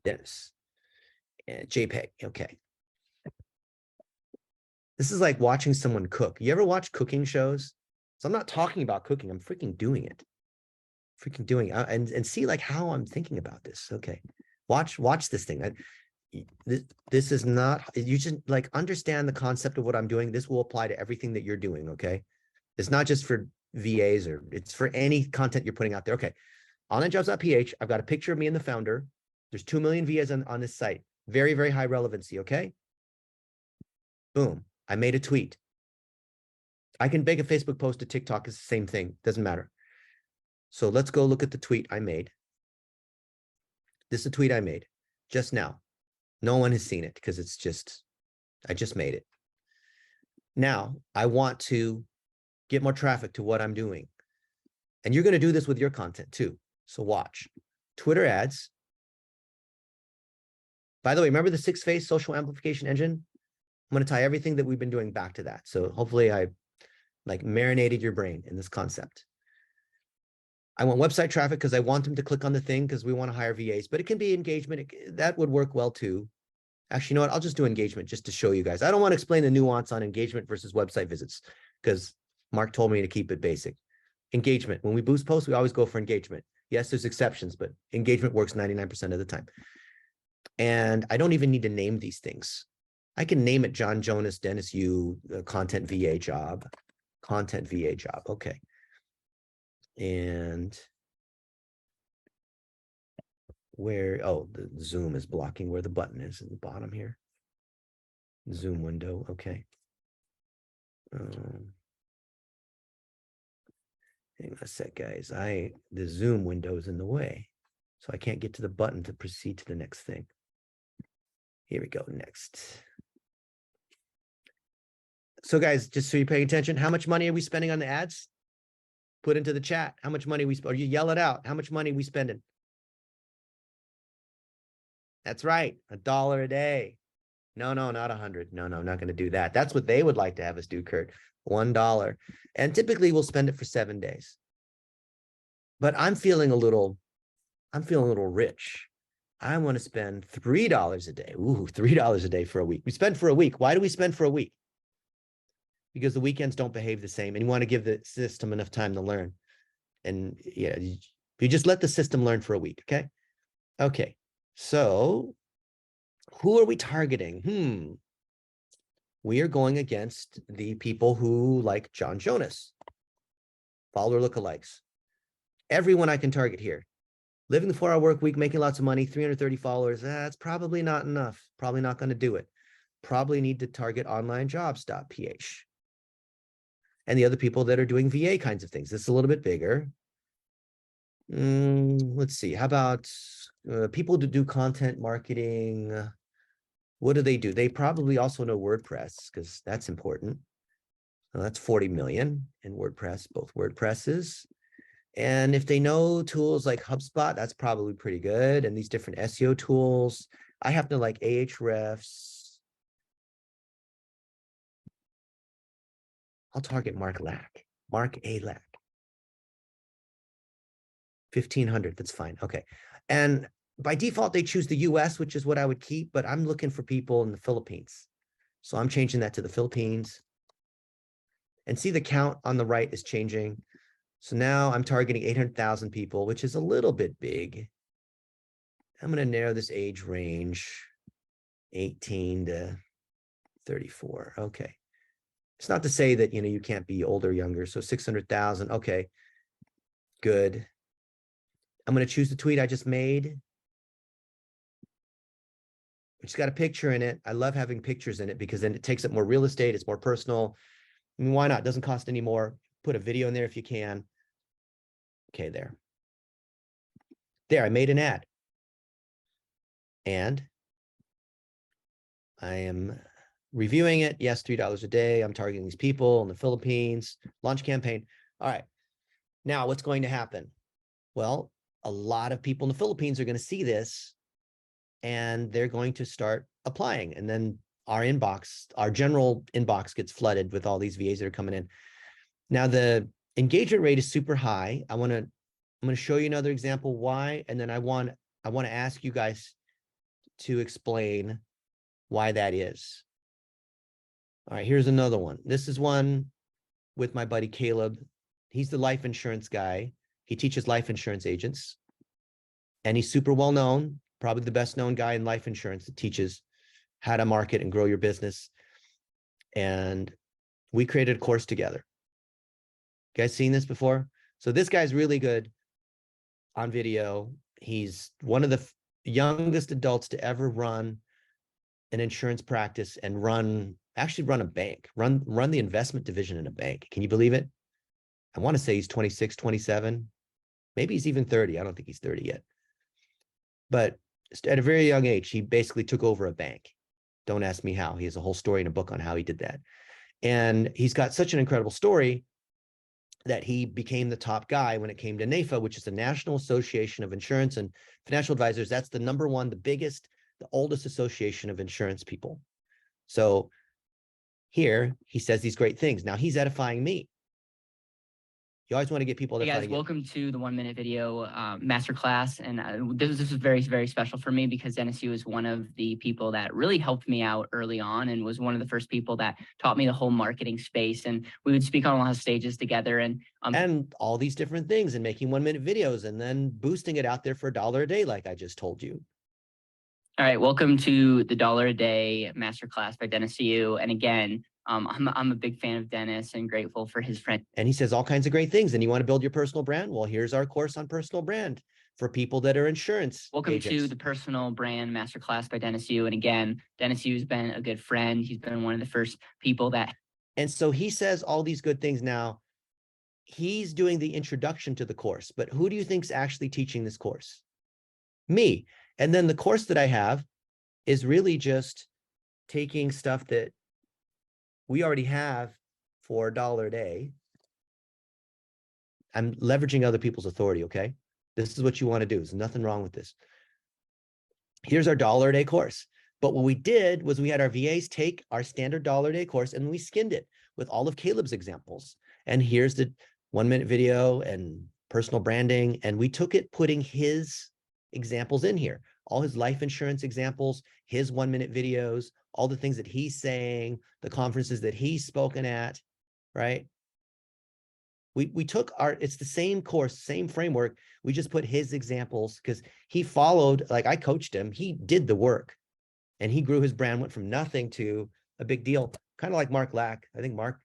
Dennis and JPEG. Okay. This is like watching someone cook. You ever watch cooking shows? So I'm not talking about cooking. I'm freaking doing it. Freaking doing it. And see like how I'm thinking about this. Okay. Watch this thing. This is not, you should like understand the concept of what I'm doing. This will apply to everything that you're doing. Okay. It's not just for VAs or it's for any content you're putting out there. Okay. Onlinejobs.ph. I've got a picture of me and the founder. There's 2 million VAs on this site. Very, very high relevancy. Okay. Boom. I made a tweet. I can make a Facebook post to TikTok. It's the same thing. Doesn't matter. So let's go look at the tweet I made. This is a tweet I made just now. No one has seen it because it's just, I just made it. Now I want to get more traffic to what I'm doing. And you're going to do this with your content too. So watch. Twitter ads. By the way, remember the 6-phase social amplification engine? I'm going to tie everything that we've been doing back to that. So hopefully I like marinated your brain in this concept. I want website traffic because I want them to click on the thing because we want to hire VAs, but it can be engagement. That would work well too. Actually, you know what? I'll just do engagement just to show you guys. I don't want to explain the nuance on engagement versus website visits because Mark told me to keep it basic. Engagement. When we boost posts, we always go for engagement. Yes, there's exceptions, but engagement works 99% of the time. And I don't even need to name these things. I can name it John Jonas, Dennis Yu, content VA job, content VA job. Okay. And where, oh, the Zoom is blocking where the button is at the bottom here. Zoom window. Okay. Hang on a sec, guys. The Zoom window is in the way, so I can't get to the button to proceed to the next thing. Here we go. Next. So guys, just so you're paying attention, how much money are we spending on the ads? Put into the chat how much money or you yell it out. How much money are we spending? That's right. $1 a day. No, not 100. No, I'm not going to do that. That's what they would like to have us do, Kurt. $1. And typically we'll spend it for 7 days. But I'm feeling a little rich. I want to spend $3 a day. Ooh, $3 a day for a week. We spend for a week. Why do we spend for a week? Because the weekends don't behave the same and you want to give the system enough time to learn. And yeah, you just let the system learn for a week. Okay. Okay. So who are we targeting? We are going against the people who like John Jonas, follower lookalikes. Everyone I can target here. Living the 4-hour work week, making lots of money, 330 followers. That's probably not enough. Probably not going to do it. Probably need to target onlinejobs.ph. and the other people that are doing VA kinds of things. This is a little bit bigger. Let's see. How about people to do content marketing? What do? They probably also know WordPress because that's important. So that's 40 million in WordPress, both WordPresses. And if they know tools like HubSpot, that's probably pretty good. And these different SEO tools, I happen to like Ahrefs. I'll target Mark Lack, Mark A. Lack. 1,500, that's fine. Okay. And by default, they choose the US, which is what I would keep, but I'm looking for people in the Philippines. So I'm changing that to the Philippines. And see the count on the right is changing. So now I'm targeting 800,000 people, which is a little bit big. I'm going to narrow this age range, 18 to 34. Okay. It's not to say that, you can't be older or younger. So 600,000. Okay. Good. I'm going to choose the tweet I just made, which has got a picture in it. I love having pictures in it because then it takes up more real estate. It's more personal. I mean, why not? It doesn't cost any more. Put a video in there if you can. Okay, there. There, I made an ad. And I am reviewing it. Yes, $3 a day. I'm targeting these people in the Philippines. Launch campaign. All right. Now, what's going to happen? Well, a lot of people in the Philippines are going to see this and they're going to start applying. And then our inbox, our general inbox gets flooded with all these VAs that are coming in. Now, the engagement rate is super high. I'm going to show you another example why, and then I want to ask you guys to explain why that is. All right, here's another one. This is one with my buddy Caleb. He's the life insurance guy. He teaches life insurance agents, and he's super well known, probably the best known guy in life insurance that teaches how to market and grow your business. And we created a course together. You guys seen this before? So this guy's really good on video. He's one of the youngest adults to ever run an insurance practice and actually run a bank, run the investment division in a bank. Can you believe it? I want to say he's 26, 27. Maybe he's even 30. I don't think he's 30 yet. But at a very young age, he basically took over a bank. Don't ask me how. He has a whole story in a book on how he did that. And he's got such an incredible story that he became the top guy when it came to NAIFA, which is the National Association of Insurance and Financial Advisors. That's the number one, the biggest, the oldest association of insurance people. So here he says these great things. Now he's edifying me. You always want to get people. Hey guys, welcome to the 1 minute video masterclass. And this is very, very special for me because Dennis Yu is one of the people that really helped me out early on and was one of the first people that taught me the whole marketing space. And we would speak on a lot of stages together and all these different things and making 1 minute videos and then boosting it out there for $1 a day, like I just told you. All right, welcome to the $1 a day masterclass by Dennis Yu. And again, I'm a big fan of Dennis and grateful for his friend. And he says all kinds of great things. And you want to build your personal brand? Well, here's our course on personal brand for people that are insurance Welcome agents. to the Personal Brand Masterclass by Dennis Yu. And again, Dennis Yu has been a good friend. He's been one of the first people that. And so he says all these good things. Now, he's doing the introduction to the course, but who do you think's actually teaching this course? Me. And then the course that I have is really just taking stuff that we already have for $1 a day. I'm leveraging other people's authority, okay? This is what you want to do. There's nothing wrong with this. Here's our $1 a day course. But what we did was we had our VAs take our standard $1 a day course and we skinned it with all of Caleb's examples. And here's the 1 minute video and personal branding. And we took it, putting his examples in here, all his life insurance examples, his 1 minute videos, all the things that he's saying, the conferences that he's spoken at, right? We took it's the same course, same framework. We just put his examples because he followed, like I coached him, he did the work and he grew his brand, went from nothing to a big deal. Kind of like Mark Lack. I think Mark,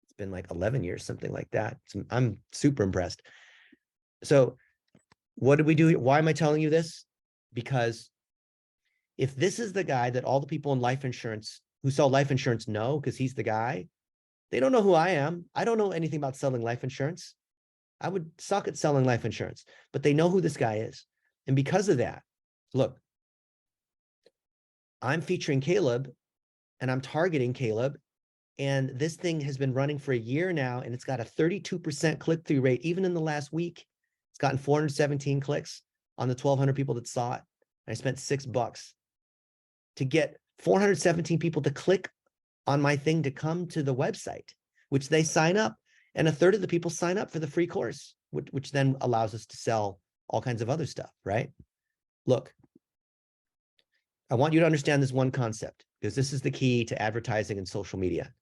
it's been like 11 years, something like that. So I'm super impressed. So what did we do? Why am I telling you this? Because if this is the guy that all the people in life insurance who sell life insurance know, because he's the guy, They don't know who I am. I don't know anything about selling life insurance. I would suck at selling life insurance, but they know who this guy is. And because of that, look, I'm featuring Caleb and I'm targeting Caleb. And this thing has been running for a year now, and it's got a 32% click-through rate. Even in the last week, it's gotten 417 clicks on the 1,200 people that saw it. And I spent $6 to get 417 people to click on my thing to come to the website, which they sign up. And a third of the people sign up for the free course, which then allows us to sell all kinds of other stuff, right? Look, I want you to understand this one concept, because this is the key to advertising and social media.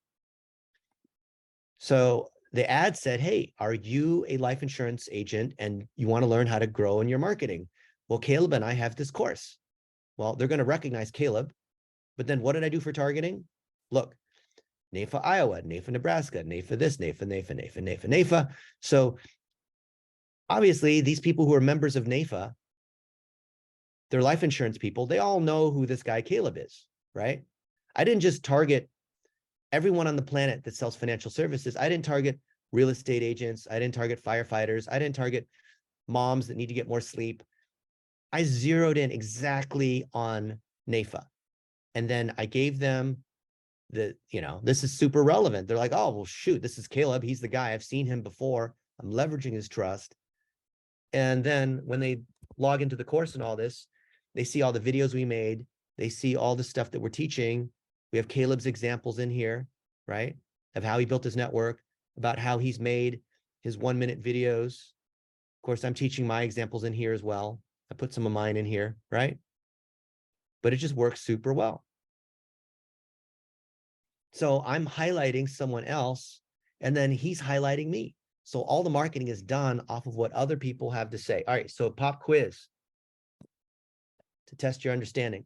So the ad said, hey, are you a life insurance agent and you want to learn how to grow in your marketing? Well, Caleb and I have this course. Well, they're going to recognize Caleb, but then what did I do for targeting? Look, NAFA, Iowa, NAFA, Nebraska, NAFA this, NAFA. So obviously these people who are members of NAFA, they're life insurance people. They all know who this guy Caleb is, right? I didn't just target everyone on the planet that sells financial services. I didn't target real estate agents. I didn't target firefighters. I didn't target moms that need to get more sleep. I zeroed in exactly on NAFA. And then I gave them this is super relevant. They're like, oh, well, shoot, this is Caleb. He's the guy. I've seen him before. I'm leveraging his trust. And then when they log into the course and all this, they see all the videos we made. They see all the stuff that we're teaching. We have Caleb's examples in here, right? Of how he built his network, about how he's made his 1-minute videos. Of course, I'm teaching my examples in here as well. I put some of mine in here, right? But it just works super well. So I'm highlighting someone else, and then he's highlighting me. So all the marketing is done off of what other people have to say. All right, so pop quiz to test your understanding.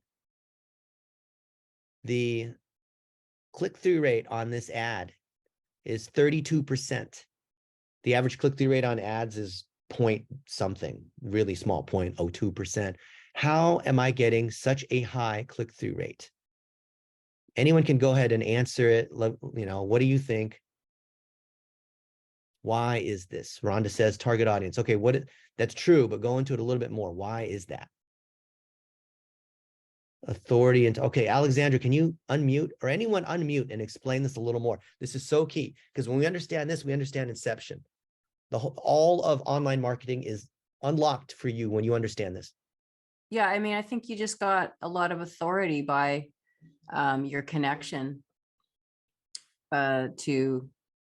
The click-through rate on this ad is 32%. The average click-through rate on ads is point something, really small, 0.02%. How am I getting such a high click-through rate? Anyone can go ahead and answer it. What do you think? Why is this? Rhonda says target audience. Okay, that's true, but go into it a little bit more. Why is that? Authority and okay, Alexandra, can you unmute, or anyone unmute and explain this a little more? This is so key, because when we understand this, we understand inception. All of online marketing is unlocked for you when you understand this. Yeah, I mean, I think you just got a lot of authority by your connection to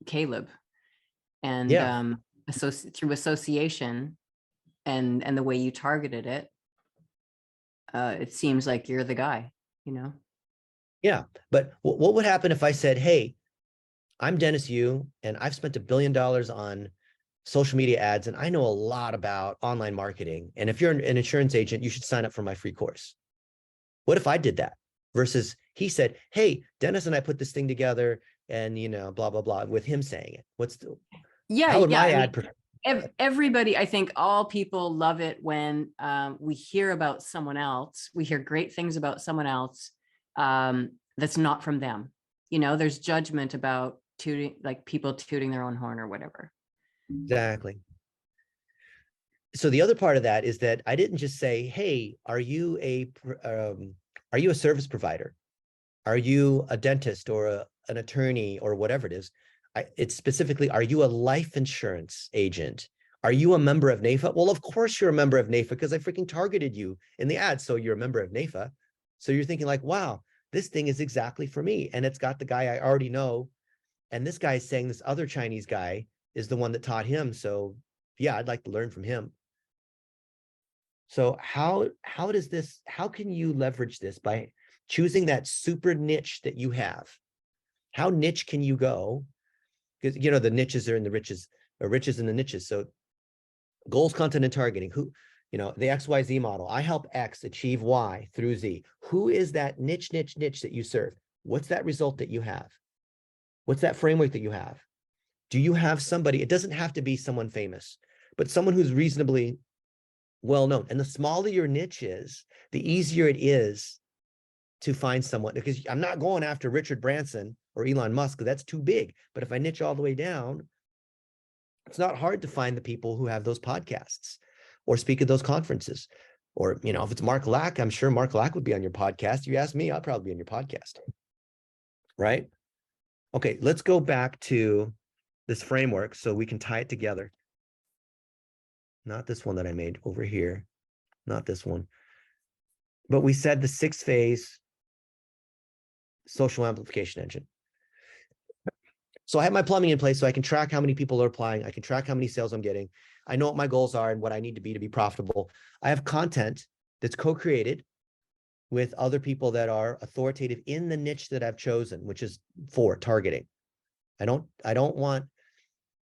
Caleb, and through association and the way you targeted it. It seems like you're the guy, Yeah, but what would happen if I said, hey, I'm Dennis Yu, and I've spent $1 billion on social media ads, and I know a lot about online marketing. And if you're an insurance agent, you should sign up for my free course. What if I did that? Versus he said, hey, Dennis and I put this thing together, and blah, blah, blah, with him saying it. How would my ad? Everybody, I think all people love it when we hear about someone else. We hear great things about someone else that's not from them. There's judgment about people tooting their own horn or whatever. Exactly. So the other part of that is that I didn't just say, hey, are you a service provider? Are you a dentist or an attorney or whatever it is? It's specifically, are you a life insurance agent? Are you a member of NAFA? Well, of course you're a member of NAFA, because I freaking targeted you in the ad. So you're a member of NAFA. So you're thinking like, wow, this thing is exactly for me. And it's got the guy I already know. And this guy is saying this other Chinese guy is the one that taught him. So yeah, I'd like to learn from him. So how can you leverage this by choosing that super niche that you have? How niche can you go? Because the niches are in the riches, or riches in the niches. So goals, content, and targeting. The XYZ model. I help X achieve Y through Z. Who is that niche that you serve? What's that result that you have? What's that framework that you have? Do you have somebody? It doesn't have to be someone famous, but someone who's reasonably well known. And the smaller your niche is, the easier it is to find someone, because I'm not going after Richard Branson or Elon Musk, that's too big. But if I niche all the way down, it's not hard to find the people who have those podcasts or speak at those conferences. Or, you know, if it's Mark Lack, I'm sure Mark Lack would be on your podcast. You ask me, I'll probably be on your podcast. Right? Okay, let's go back to this framework so we can tie it together. Not this one that I made over here, not this one. But we said the 6-phase social amplification engine. So I have my plumbing in place so I can track how many people are applying. I can track how many sales I'm getting. I know what my goals are and what I need to be profitable. I have content that's co-created with other people that are authoritative in the niche that I've chosen, which is for targeting. I don't want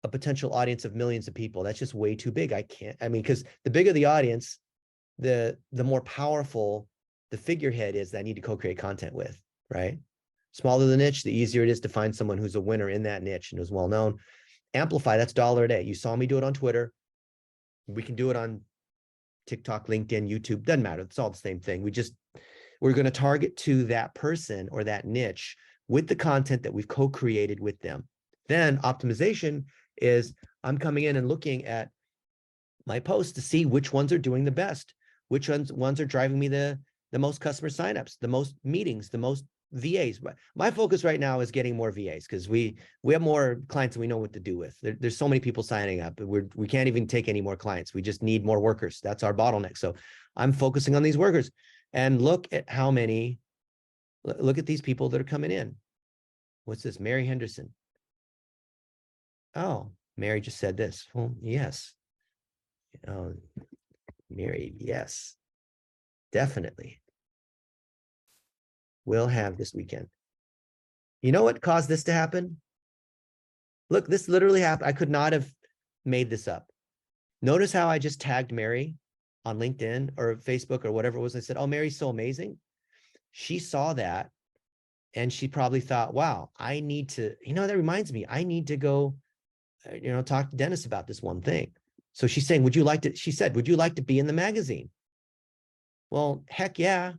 a potential audience of millions of people. That's just way too big. Because the bigger the audience, the more powerful the figurehead is that I need to co-create content with, right? Smaller the niche, the easier it is to find someone who's a winner in that niche and is well known. Amplify, that's $1 a day. You saw me do it on Twitter. We can do it on TikTok, LinkedIn, YouTube, doesn't matter. It's all the same thing. We're going to target to that person or that niche with the content that we've co-created with them. Then optimization is I'm coming in and looking at my posts to see which ones are doing the best, which ones are driving me the most customer signups, the most meetings, the most VAs. My focus right now is getting more VAs because we have more clients than we know what to do with. There's so many people signing up. We can't even take any more clients. We just need more workers. That's our bottleneck. So I'm focusing on these workers and look at look at these people that are coming in. What's this? Mary Henderson. Oh, Mary just said this. Well, yes. Mary, yes, definitely. We'll have this weekend. You know what caused this to happen? Look, this literally happened. I could not have made this up. Notice how I just tagged Mary on LinkedIn or Facebook or whatever it was. I said, oh, Mary's so amazing. She saw that and she probably thought, wow, I need to, that reminds me, I need to go, talk to Dennis about this one thing. So she's saying, she said, would you like to be in the magazine? Well, heck yeah.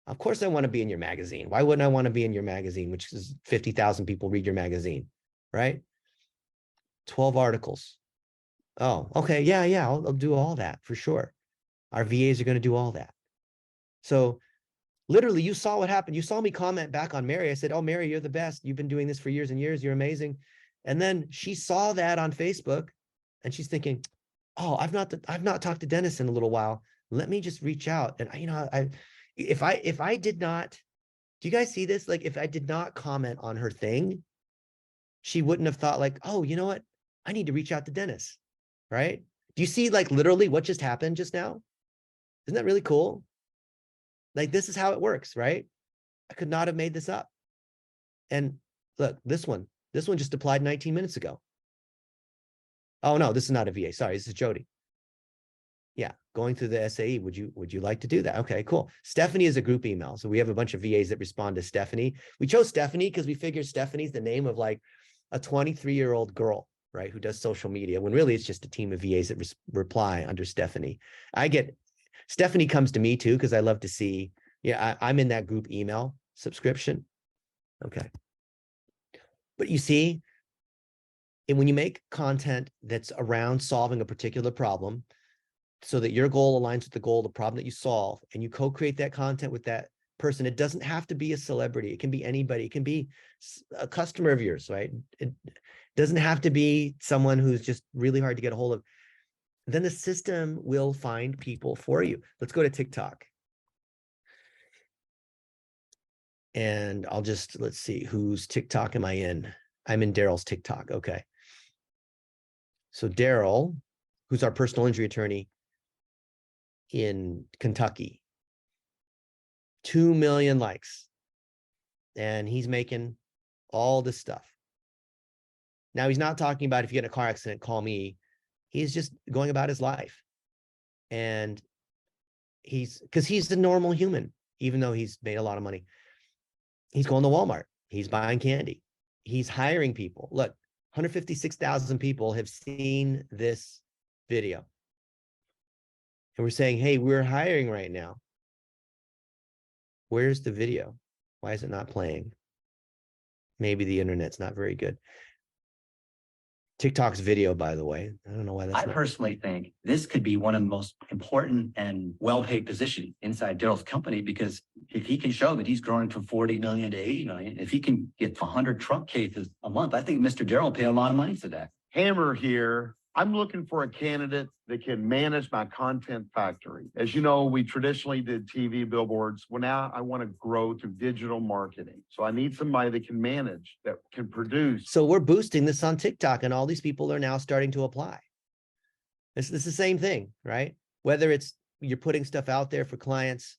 Of course I want to be in your magazine. Why wouldn't I want to be in your magazine, which is 50,000 people read your magazine, right? 12 articles. Oh, okay. Yeah. I'll do all that for sure. Our VAs are going to do all that. So literally you saw what happened. You saw me comment back on Mary. I said, oh, Mary, you're the best. You've been doing this for years and years. You're amazing. And then she saw that on Facebook and she's thinking, oh, I've not talked to Dennis in a little while. Let me just reach out. And if I did not, do you guys see this? Like if I did not comment on her thing, she wouldn't have thought like, oh, you know what? I need to reach out to Dennis, right? Do you see like literally what just happened just now? Isn't that really cool? Like this is how it works, right? I could not have made this up. And look, this one just applied 19 minutes ago. Oh no, this is not a VA. Sorry, this is Jody. Yeah, going through the SAE. Would you like to do that? Okay, cool. Stephanie is a group email. So we have a bunch of VAs that respond to Stephanie. We chose Stephanie because we figured Stephanie's the name of like a 23-year-old girl, right? Who does social media when really it's just a team of VAs that reply under Stephanie. Stephanie comes to me too, because I love to see, I'm in that group email subscription. Okay. But you see, and when you make content that's around solving a particular problem, so that your goal aligns with the goal, the problem that you solve, and you co-create that content with that person, it doesn't have to be a celebrity. It can be anybody. It can be a customer of yours, right? It doesn't have to be someone who's just really hard to get a hold of. Then the system will find people for you. Let's go to TikTok. And let's see, whose TikTok am I in? I'm in Daryl's TikTok. Okay. So Daryl, who's our personal injury attorney in Kentucky, 2 million likes. And he's making all this stuff. Now he's not talking about if you get in a car accident, call me. He's just going about his life. And because he's a normal human, even though he's made a lot of money. He's going to Walmart. He's buying candy. He's hiring people. Look, 156,000 people have seen this video. And we're saying, hey, we're hiring right now. Where's the video? Why is it not playing? Maybe the internet's not very good. TikTok's video, by the way. I don't know why that's I not. personally think this could be one of the most important and well-paid positions inside Daryl's company, because if he can show that he's growing from 40 million to 80 million, if he can get 100 truck cases a month, I think Mr. Daryl will pay a lot of money for that. Hammer here. I'm looking for a candidate that can manage my content factory. As you know, we traditionally did TV billboards. Well, now I want to grow through digital marketing. So I need somebody that can manage, that can produce. So we're boosting this on TikTok, and all these people are now starting to apply. It's the same thing, right? Whether it's you're putting stuff out there for clients,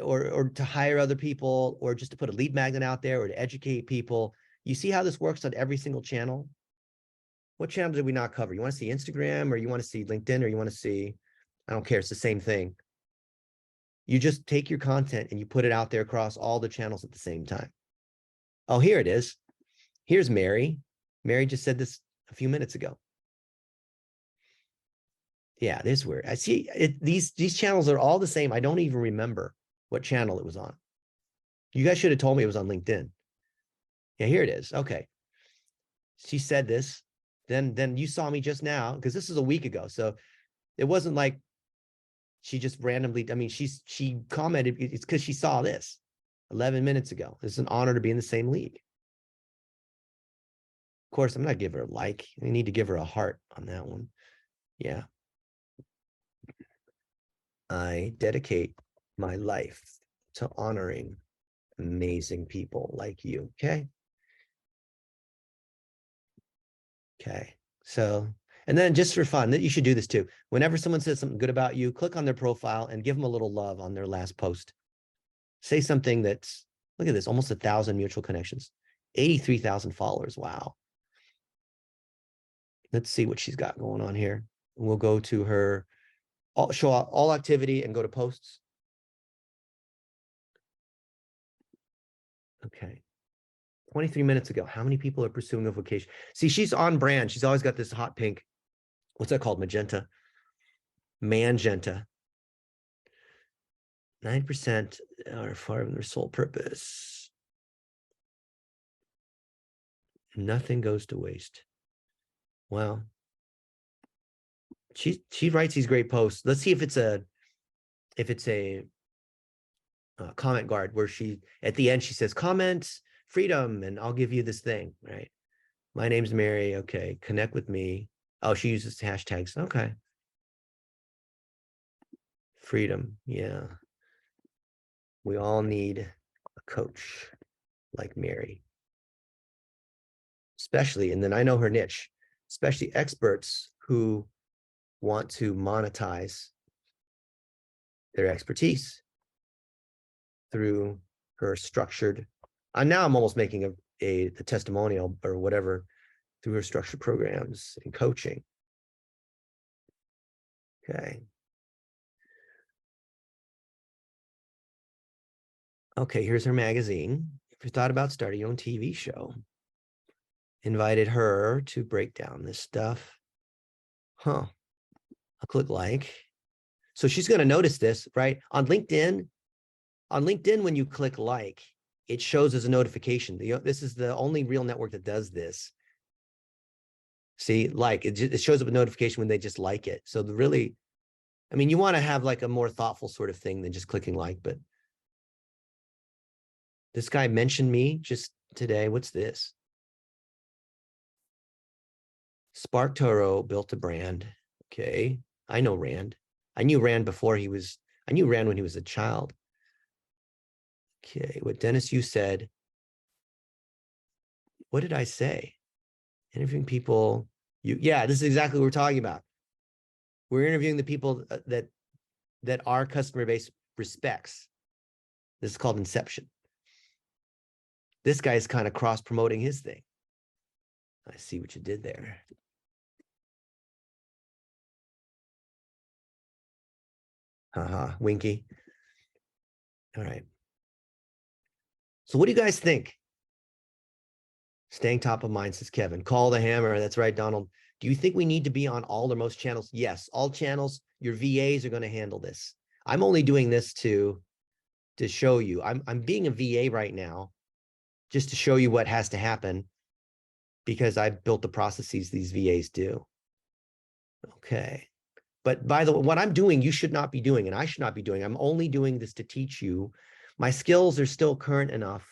or to hire other people, or just to put a lead magnet out there, or to educate people. You see how this works on every single channel? What channel did we not cover? You want to see Instagram, or you want to see LinkedIn, or you want to see, I don't care, it's the same thing. You just take your content and you put it out there across all the channels at the same time. Oh, here it is. Here's Mary. Mary just said this a few minutes ago. Yeah, this is weird. I see it. These channels are all the same. I don't even remember what channel it was on. You guys should have told me it was on LinkedIn. Yeah, here it is. Okay. She said this. Then you saw me just now, because this is a week ago. So it wasn't like she just randomly, I mean, she commented, it's because she saw this 11 minutes ago. It's an honor to be in the same league. Of course, I'm not giving her a like. I need to give her a heart on that one. Yeah. I dedicate my life to honoring amazing people like you. Okay. Okay. So, and then just for fun, that you should do this too. Whenever someone says something good about you, click on their profile and give them a little love on their last post. Say something that's, look at this, almost 1,000 mutual connections, 83,000 followers. Wow. Let's see what she's got going on here. We'll go to her, show all activity and go to posts. Okay. 23 minutes ago, how many people are pursuing a vocation? See, she's on brand. She's always got this hot pink. What's that called? Magenta. Magenta. 9% are far from their sole purpose. Nothing goes to waste. Wow. She writes these great posts. Let's see if it's a comment guard where she, at the end, she says, comments, freedom, and I'll give you this thing, right? My name's Mary. Okay. Connect with me. Oh, she uses hashtags. Okay. Freedom. Yeah. We all need a coach like Mary. Especially, and then I know her niche, especially experts who want to monetize their expertise through her structured, now I'm almost making a testimonial or whatever, through her structured programs and coaching. Okay. Okay, here's her magazine. If you thought about starting your own TV show, invited her to break down this stuff. Huh. I'll click like. So she's going to notice this, right? On LinkedIn, when you click like, it shows as a notification. This is the only real network that does this. See, like, it shows up a notification when they just like it. So really, I mean, you want to have like a more thoughtful sort of thing than just clicking like, but this guy mentioned me just today. What's this? Spark Toro built a brand. Okay. I know Rand. I knew Rand I knew Rand when he was a child. Okay. What Dennis, you said, what did I say? Interviewing people, yeah, this is exactly what we're talking about. We're interviewing the people that our customer base respects. This is called Inception. This guy's kind of cross-promoting his thing. I see what you did there. Haha, winky. All right. So what do you guys think? Staying top of mind, says Kevin. Call the hammer. That's right, Donald. Do you think we need to be on all or most channels? Yes, all channels. Your VAs are going to handle this. I'm only doing this to show you. I'm being a VA right now, just to show you what has to happen, because I've built the processes these VAs do. Okay. But by the way, what I'm doing, you should not be doing, and I should not be doing. I'm only doing this to teach you. My skills are still current enough,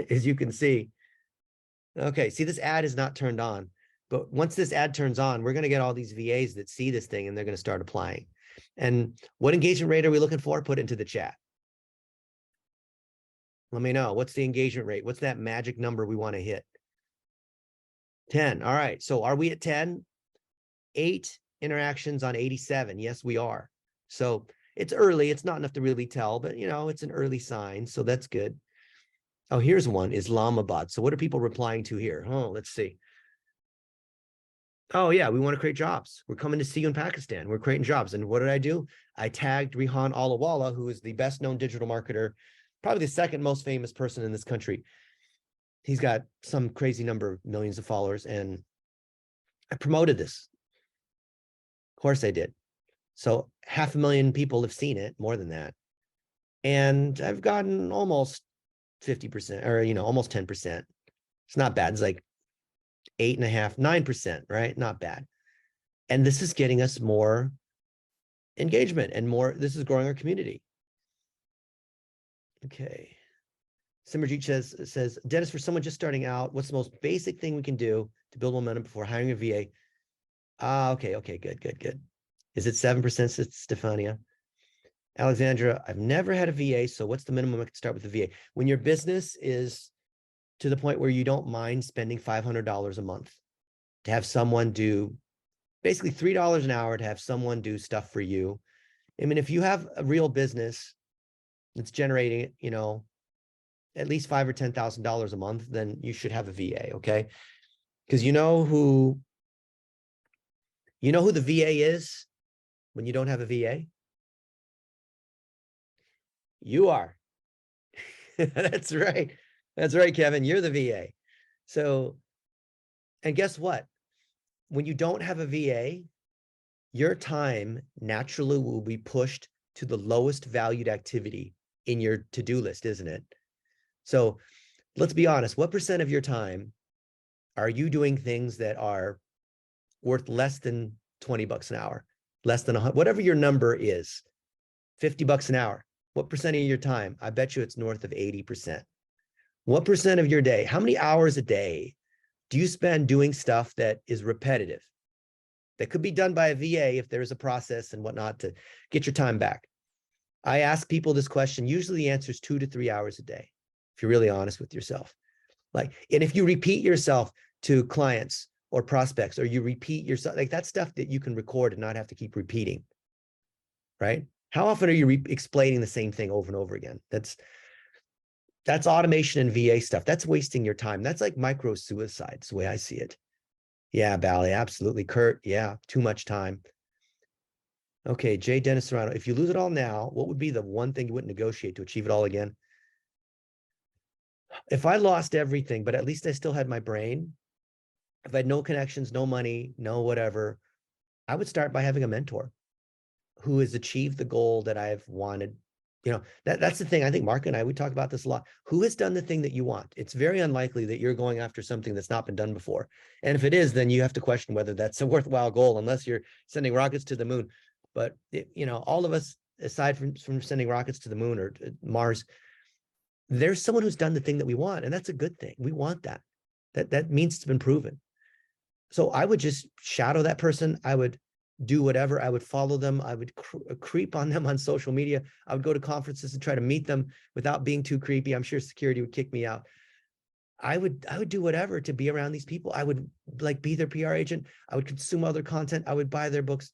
as you can see. Okay, see, this ad is not turned on. But once this ad turns on, we're going to get all these VAs that see this thing and they're going to start applying. And what engagement rate are we looking for? Put it into the chat. Let me know. What's the engagement rate? What's that magic number we want to hit? 10. All right. So are we at 10? 8 interactions on 87. Yes, we are. So it's early. It's not enough to really tell, but you know, it's an early sign. So that's good. Oh, here's one, Islamabad. So what are people replying to here? Oh, let's see. Oh yeah, we want to create jobs. We're coming to see you in Pakistan. We're creating jobs. And what did I do? I tagged Rihan Alawala, who is the best known digital marketer, probably the second most famous person in this country. He's got some crazy number of millions of followers, and I promoted this. Of course I did. So 500,000 people have seen it, more than that. And I've gotten almost 50%, or, you know, almost 10%. It's not bad. It's like 8.5%, 9%, right? Not bad. And this is getting us more engagement and more, this is growing our community. Okay. Simmerjeet says, Dennis, for someone just starting out, what's the most basic thing we can do to build momentum before hiring a VA? Okay, good. Is it 7%, says Stefania? Alexandra, I've never had a VA, so what's the minimum I can start with the VA? When your business is to the point where you don't mind spending $500 a month to have someone do, basically $3 an hour to have someone do stuff for you. I mean, if you have a real business that's generating, you know, at least $5,000 or $10,000 a month, then you should have a VA, okay? Because you know who the VA is when you don't have a VA? You are. That's right. That's right, Kevin. You're the VA. So, and guess what? When you don't have a VA, your time naturally will be pushed to the lowest valued activity in your to-do list, isn't it? So let's be honest. What percent of your time are you doing things that are worth less than 20 bucks an hour, less than whatever your number is, 50 bucks an hour? What percent of your time? I bet you it's north of 80%. What percent of your day, how many hours a day do you spend doing stuff that is repetitive, that could be done by a VA if there is a process and whatnot to get your time back? I ask people this question. Usually the answer is 2 to 3 hours a day, if you're really honest with yourself. Like, and if you repeat yourself to clients or prospects, or you repeat yourself, like that's stuff that you can record and not have to keep repeating, right? How often are you explaining the same thing over and over again? That's automation and VA stuff. That's wasting your time. That's like micro suicides, the way I see it. Yeah, Bally, absolutely. Kurt, yeah, too much time. Okay, Jay Dennis Serrano, if you lose it all now, what would be the one thing you wouldn't negotiate to achieve it all again? If I lost everything, but at least I still had my brain, if I had no connections, no money, no whatever, I would start by having a mentor who has achieved the goal that I've wanted. You know, that's the thing. I think Mark and I, we talk about this a lot. Who has done the thing that you want? It's very unlikely that you're going after something that's not been done before. And if it is, then you have to question whether that's a worthwhile goal, unless you're sending rockets to the moon. But, you know, all of us, aside from sending rockets to the moon or to Mars, there's someone who's done the thing that we want. And that's a good thing. We want that. That means it's been proven. So I would just shadow that person. I would do whatever. I would follow them. I would creep on them on social media. I would go to conferences and try to meet them without being too creepy. I'm sure security would kick me out. I would do whatever to be around these people. I would like be their PR agent. I would consume other content. I would buy their books.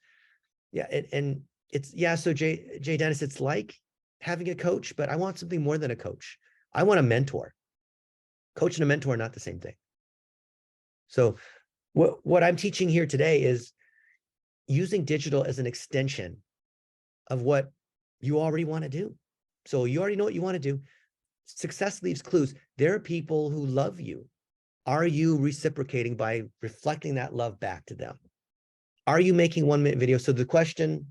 Yeah. And it's, yeah. So Jay Dennis, it's like having a coach, but I want something more than a coach. I want a mentor. Coach and a mentor are not the same thing. So what I'm teaching here today is using digital as an extension of what you already want to do. So you already know what you want to do. Success leaves clues. There are people who love you. Are you reciprocating by reflecting that love back to them? Are you making 1-minute videos? So the question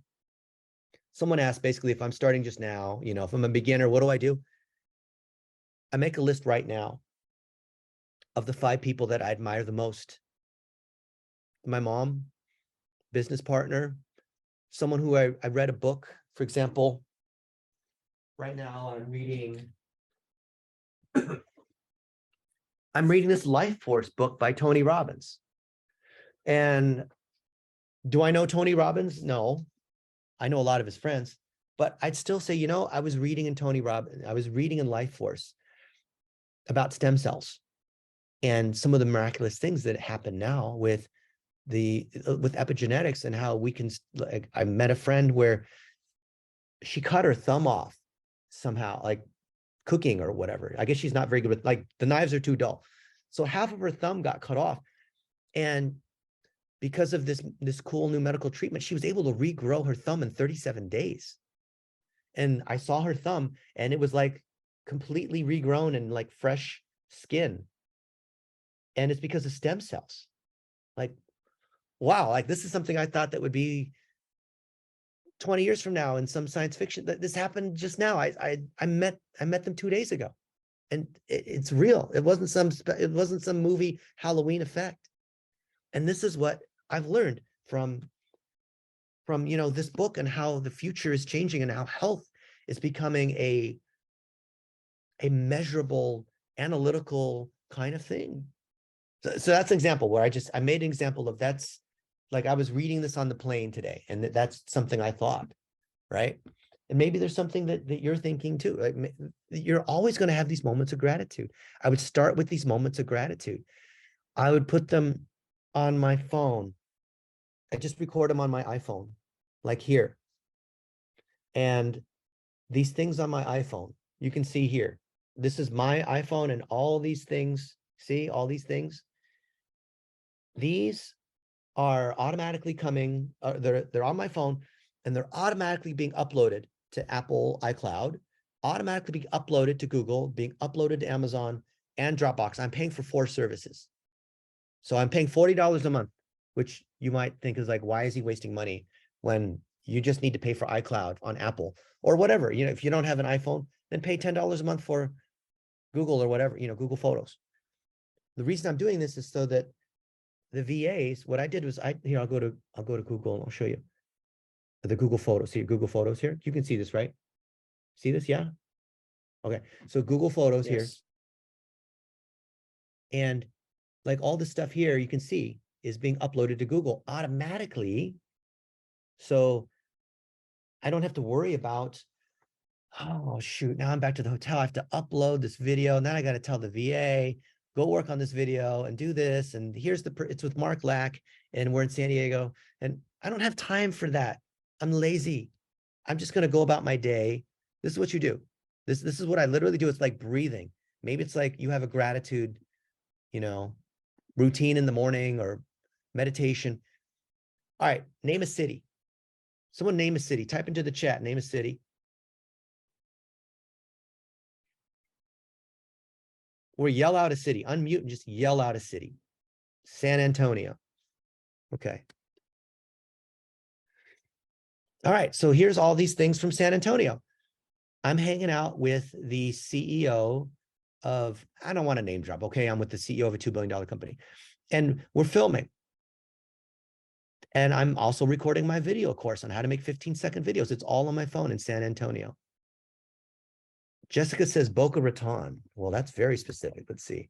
someone asked, basically, if I'm starting just now, you know, if I'm a beginner, what do? I make a list right now of the 5 people that I admire the most. My mom, business partner, someone who I read a book, for example. Right now I'm reading this Life Force book by Tony Robbins. And do I know Tony Robbins? No. I know a lot of his friends, but I'd still say, you know, I was reading in Life Force about stem cells and some of the miraculous things that happen now with epigenetics and how we can, like, I met a friend where she cut her thumb off somehow, like cooking or whatever. I guess she's not very good with, like, the knives are too dull. So half of her thumb got cut off. And because of this cool new medical treatment, she was able to regrow her thumb in 37 days. And I saw her thumb and it was like completely regrown and like fresh skin. And it's because of stem cells. Like, wow, like this is something I thought that would be 20 years from now in some science fiction. That this happened just now. I met them 2 days ago, and it's real. It wasn't some movie Halloween effect. And this is what I've learned from this book and how the future is changing and how health is becoming a measurable, analytical kind of thing. So that's an example where I made an example of that's like I was reading this on the plane today, and that's something I thought, right? And maybe there's something that you're thinking too. Like, you're always going to have these moments of gratitude. I would start with these moments of gratitude. I would put them on my phone. I just record them on my iPhone, like here. And these things on my iPhone, you can see here. This is my iPhone and all these things. See all these things? These are automatically coming, they're on my phone, and they're automatically being uploaded to Apple iCloud, automatically being uploaded to Google, being uploaded to Amazon and Dropbox. I'm paying for 4 services. So I'm paying $40 a month, which you might think is like, why is he wasting money when you just need to pay for iCloud on Apple or whatever? If you don't have an iPhone, then pay $10 a month for Google or whatever, Google Photos. The reason I'm doing this is so that the VAs, what I did was I'll go to Google and I'll show you the Google Photos. See Google Photos here? You can see this, right? See this? Yeah. Okay. So Google Photos here. And like all this stuff here, you can see is being uploaded to Google automatically. So I don't have to worry about, oh shoot, now I'm back to the hotel. I have to upload this video. And then I got to tell the VA, go work on this video and do this. And here's it's with Mark Lack and we're in San Diego. And I don't have time for that. I'm lazy. I'm just going to go about my day. This is what you do. This is what I literally do. It's like breathing. Maybe it's like you have a gratitude, routine in the morning or meditation. All right. Name a city. Someone name a city. Type into the chat, name a city. Or yell out a city. Unmute and just yell out a city. San Antonio. Okay. All right. So here's all these things from San Antonio. I'm hanging out with the CEO of, I don't want to name drop. Okay. I'm with the CEO of a $2 billion company. And we're filming. And I'm also recording my video course on how to make 15-second videos. It's all on my phone in San Antonio. Jessica says Boca Raton. Well, that's very specific. Let's see.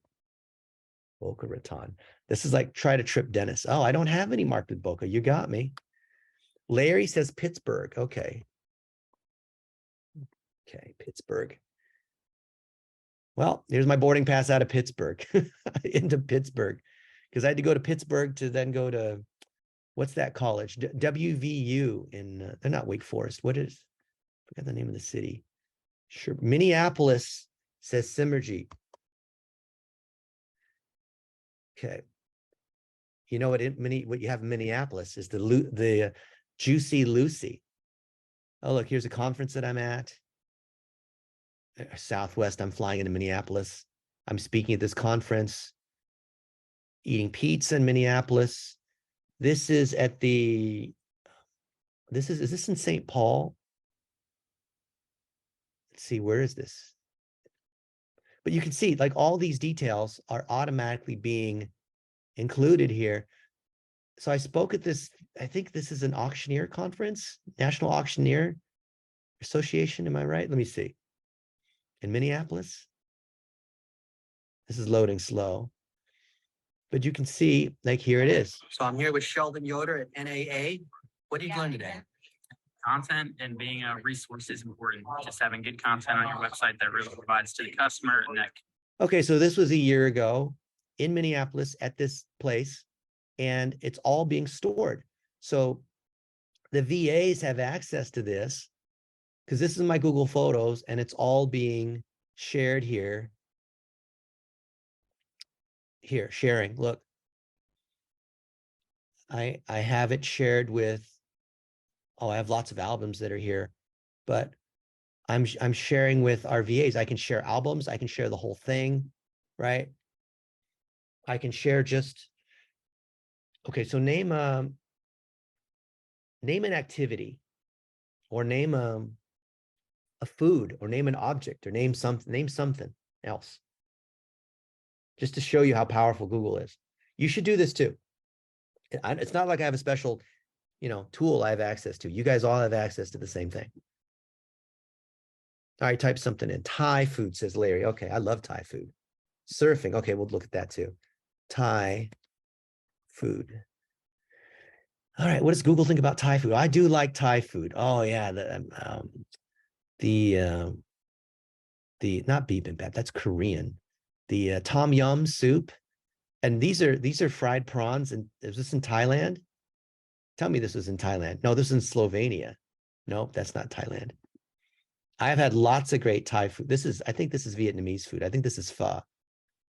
Boca Raton. This is like try to trip Dennis. Oh, I don't have any marked with Boca. You got me. Larry says Pittsburgh. Okay. Okay, Pittsburgh. Well, here's my boarding pass out of Pittsburgh into Pittsburgh, because I had to go to Pittsburgh to then go to, what's that college? WVU in, they're not Wake Forest. What is, I forgot the name of the city. Sure. Minneapolis says Synergy. Okay. You know what you have in Minneapolis is the Juicy Lucy. Oh, look, here's a conference that I'm at. Southwest, I'm flying into Minneapolis. I'm speaking at this conference, eating pizza in Minneapolis. This is at is this in St. Paul? Let's see, where is this? But you can see like all these details are automatically being included here. So I spoke at this, I think this is an auctioneer conference, National Auctioneer Association. Am I right? Let me see. In Minneapolis. This is loading slow. But you can see, like, here it is. So I'm here with Sheldon Yoder at NAA. What did you learn today? Content and being a resource is important. Just having good content on your website that really provides to the customer and that. Okay, so this was a year ago in Minneapolis at this place, and it's all being stored. So the VAs have access to this because this is my Google Photos, and it's all being shared here. Here, sharing. Look, I have it shared with. Oh, I have lots of albums that are here, but I'm sharing with our VAs. I can share albums. I can share the whole thing, right? I can share just. Okay, so name an activity, or name a food, or name an object, or name something else. Just to show you how powerful Google is. You should do this too. It's not like I have a special, tool I have access to. You guys all have access to the same thing. All right, type something in. Thai food, says Larry. Okay, I love Thai food. Surfing. Okay, we'll look at that too. Thai food. All right, what does Google think about Thai food? I do like Thai food. Oh yeah, the not bibimbap. That's Korean. The tom yum soup, and these are fried prawns. And is this in Thailand? Tell me this was in Thailand. No, this is in Slovenia. Nope, that's not Thailand. I've had lots of great Thai food. I think this is Vietnamese food. I think this is pho.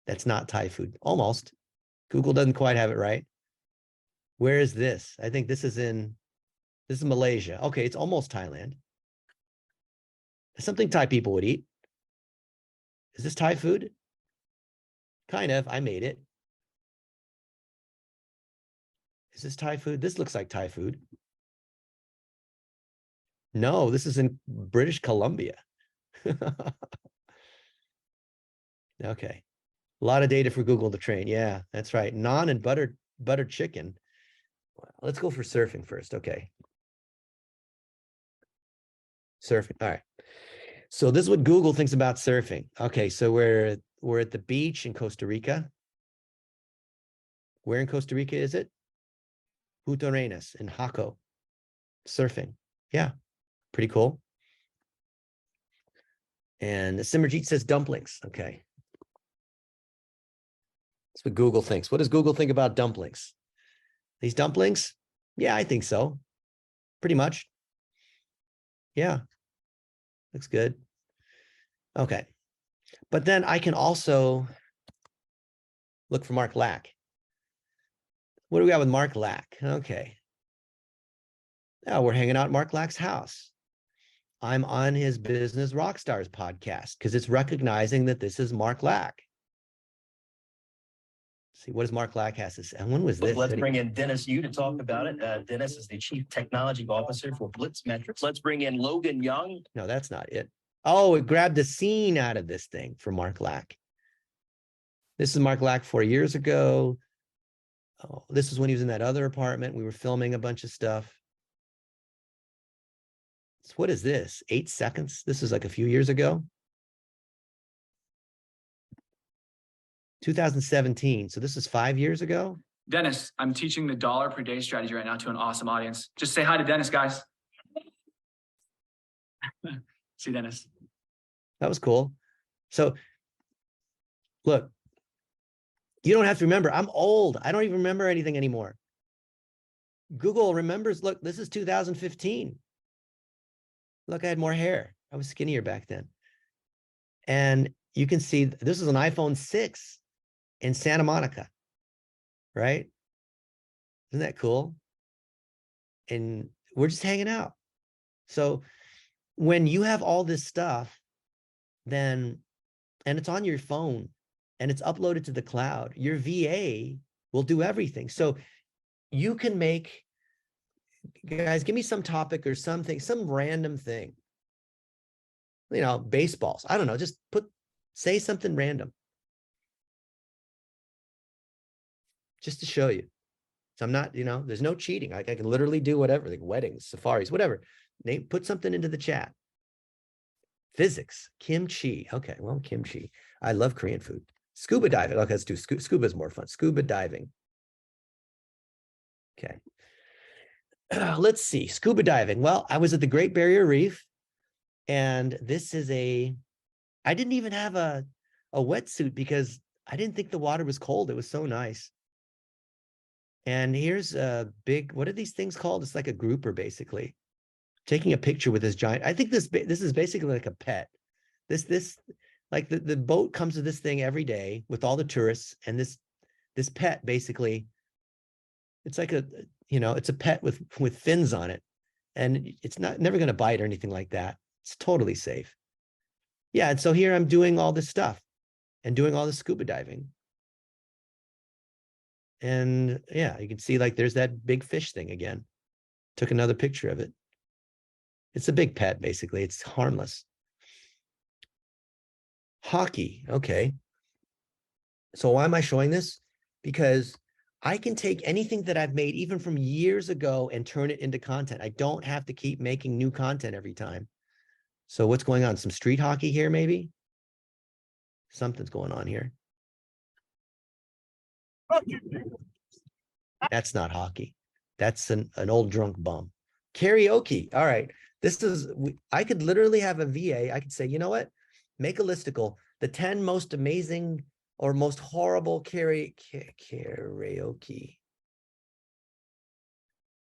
That's not Thai food. Almost. Google doesn't quite have it right. Where is this? I think this is Malaysia. Okay, it's almost Thailand. It's something Thai people would eat. Is this Thai food? Kind of. I made it. Is this Thai food? This looks like Thai food. No, this is in British Columbia. Okay. A lot of data for Google to train. Yeah, that's right. Naan and buttered chicken. Let's go for surfing first. Okay. Surfing. All right. So this is what Google thinks about surfing. Okay, so we're at the beach in Costa Rica. Where in Costa Rica is it? Punta Arenas in Jaco. Surfing. Yeah, pretty cool. And Simmerjeet says dumplings. Okay. That's what Google thinks. What does Google think about dumplings? These dumplings? Yeah, I think so. Pretty much. Yeah. Looks good. Okay. But then I can also look for Mark Lack. What do we got with Mark Lack? Okay. Now we're hanging out at Mark Lack's house. I'm on his Business Rockstars podcast because it's recognizing that this is Mark Lack. See, what does Mark Lack has to say? And when was this? Let's bring in Dennis Yu to talk about it. Dennis is the Chief Technology Officer for BlitzMetrics. Let's bring in Logan Young. No, that's not it. Oh, it grabbed a scene out of this thing for Mark Lack. This is Mark Lack 4 years ago. Oh, this is when he was in that other apartment. We were filming a bunch of stuff. So what is this? 8 seconds? This is like a few years ago. 2017. So this is 5 years ago. Dennis, I'm teaching the dollar per day strategy right now to an awesome audience. Just say hi to Dennis, guys. See Dennis. That was cool. So look, you don't have to remember. I'm old. I don't even remember anything anymore. Google remembers. Look, this is 2015. Look, I had more hair. I was skinnier back then. And you can see this is an iPhone 6 in Santa Monica, right? Isn't that cool? And we're just hanging out. So when you have all this stuff, then, and it's on your phone and it's uploaded to the cloud, your VA will do everything. So you can make, guys, give me some topic or something, some random thing. You know, baseballs. I don't know, just put Say something random. Just to show you. So I'm not, there's no cheating. I can literally do whatever, like weddings, safaris, whatever. Name, put something into the chat. Physics, kimchi. Okay, well, kimchi. I love Korean food. Scuba diving. Okay, let's do scuba is more fun. Scuba diving. Okay. Let's see. Scuba diving. Well, I was at the Great Barrier Reef, and this is I didn't even have a wetsuit because I didn't think the water was cold. It was so nice. And here's a big, what are these things called? It's like a grouper, basically. Taking a picture with this giant, I think this is basically like a pet. This like the boat comes to this thing every day with all the tourists, and this pet basically, it's like it's a pet with fins on it, and it's never going to bite or anything like that. It's totally safe. Yeah, and so here I'm doing all this stuff and doing all the scuba diving. And yeah, you can see like there's that big fish thing again. Took another picture of it. It's a big pet, basically. It's harmless. Hockey, okay. So why am I showing this? Because I can take anything that I've made even from years ago and turn it into content. I don't have to keep making new content every time. So what's going on? Some street hockey here, maybe? Something's going on here. That's not hockey. That's an old drunk bum. Karaoke. All right. I could literally have a VA. I could say, you know what? Make a listicle. The 10 most amazing or most horrible karaoke.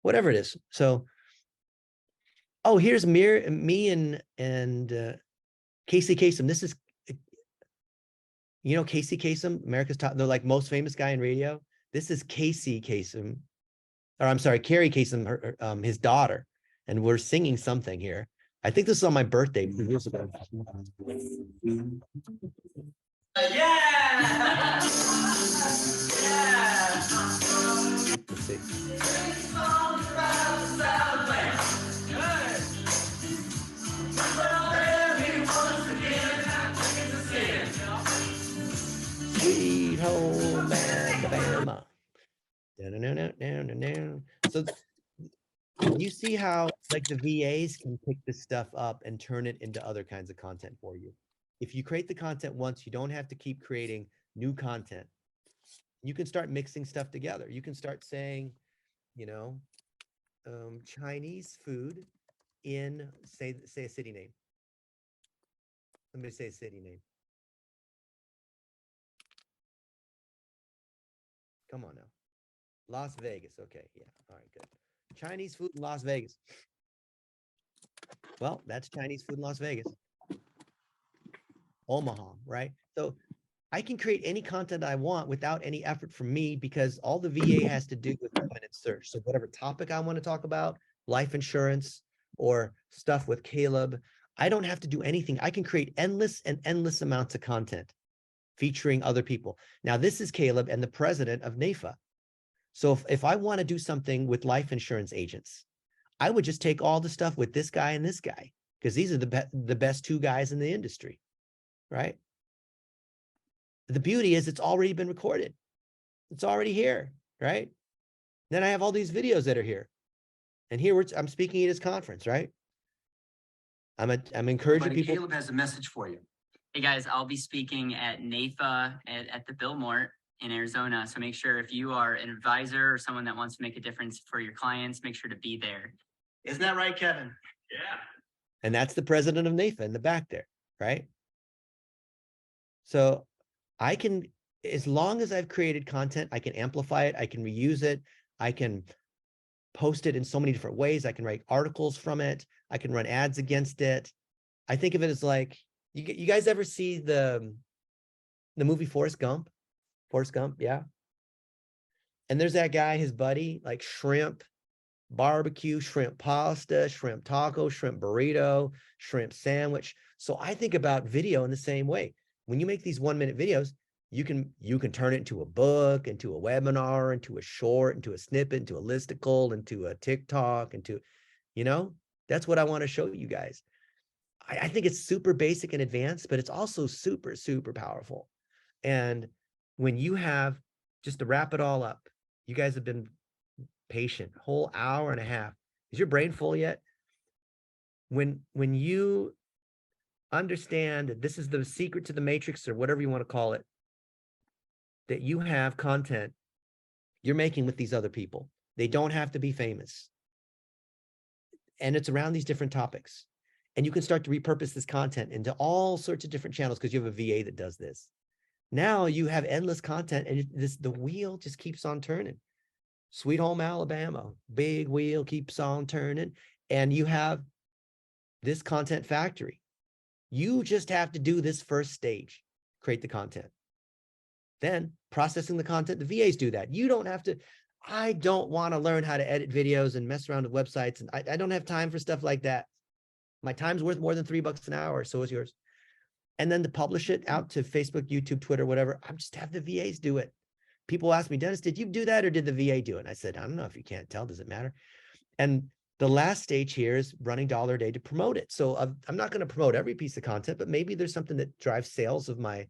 Whatever it is. So, oh, here's me and Casey Kasem. This is, Casey Kasem, America's top, the like most famous guy in radio. This is Casey Kasem, or I'm sorry, Carrie Kasem, his daughter. And we're singing something here. I think this is on my birthday 2 years ago. Yeah! Let's see. Sweet home Alabama. So you see how like the VAs can pick this stuff up and turn it into other kinds of content for you. If you create the content once, you don't have to keep creating new content. You can start mixing stuff together. You can start saying, Chinese food in, say a city name. Let me say a city name. Come on now. Las Vegas. Okay. Yeah. All right, good. Chinese food in Las Vegas. Well, that's Chinese food in Las Vegas. Omaha, right? So I can create any content I want without any effort from me because all the VA has to do is go in and search. So whatever topic I want to talk about, life insurance or stuff with Caleb, I don't have to do anything. I can create endless amounts of content featuring other people. Now, this is Caleb and the president of NAFA. So if I want to do something with life insurance agents, I would just take all the stuff with this guy and this guy, because these are the best two guys in the industry, right? The beauty is it's already been recorded. It's already here, right? Then I have all these videos that are here. And here I'm speaking at his conference, right? I'm encouraging people. Caleb has a message for you. Hey guys, I'll be speaking at NAFA at the Billmort in Arizona. So make sure if you are an advisor or someone that wants to make a difference for your clients, make sure to be there. Isn't that right, Kevin? Yeah. And that's the president of NAFA in the back there, right? So I can, as long as I've created content, I can amplify it, I can reuse it, I can post it in so many different ways. I can write articles from it. I can run ads against it. I think of it as like, you guys ever see the movie Forrest Gump? Forrest Gump, yeah. And there's that guy, his buddy, like shrimp barbecue, shrimp pasta, shrimp taco, shrimp burrito, shrimp sandwich. So I think about video in the same way. When you make these 1-minute videos, you can turn it into a book, into a webinar, into a short, into a snippet, into a listicle, into a TikTok, into, that's what I want to show you guys. I think it's super basic and advanced, but it's also super, super powerful. And when you have, just to wrap it all up, you guys have been patient, whole hour and a half. Is your brain full yet? When you understand that this is the secret to the matrix, or whatever you want to call it, that you have content you're making with these other people. They don't have to be famous. And it's around these different topics. And you can start to repurpose this content into all sorts of different channels because you have a VA that does this. Now you have endless content, and the wheel just keeps on turning. Sweet Home Alabama, big wheel keeps on turning, and you have this content factory. You just have to do this first stage, create the content. Then processing the content, the VAs do that. You don't have to. I don't want to learn how to edit videos and mess around with websites, and I don't have time for stuff like that. My time's worth more than $3 an hour, so is yours. And then to publish it out to Facebook, YouTube, Twitter, whatever, I just have the VAs do it. People ask me, Dennis, did you do that or did the VA do it? And I said, I don't know. If you can't tell, does it matter? And the last stage here is running $1 a day to promote it. So I'm not going to promote every piece of content, but maybe there's something that drives sales of my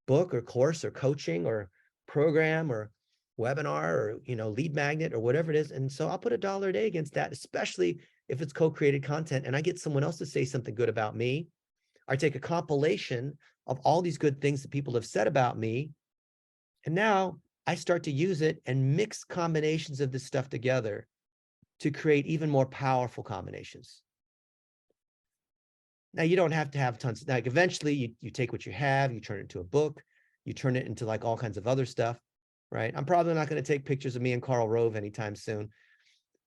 book or course or coaching or program or webinar or, lead magnet or whatever it is. And so I'll put $1 a day against that, especially if it's co-created content and I get someone else to say something good about me. I take a compilation of all these good things that people have said about me. And now I start to use it and mix combinations of this stuff together to create even more powerful combinations. Now, you don't have to have tons. Like eventually you take what you have, you turn it into a book, you turn it into like all kinds of other stuff, right? I'm probably not going to take pictures of me and Karl Rove anytime soon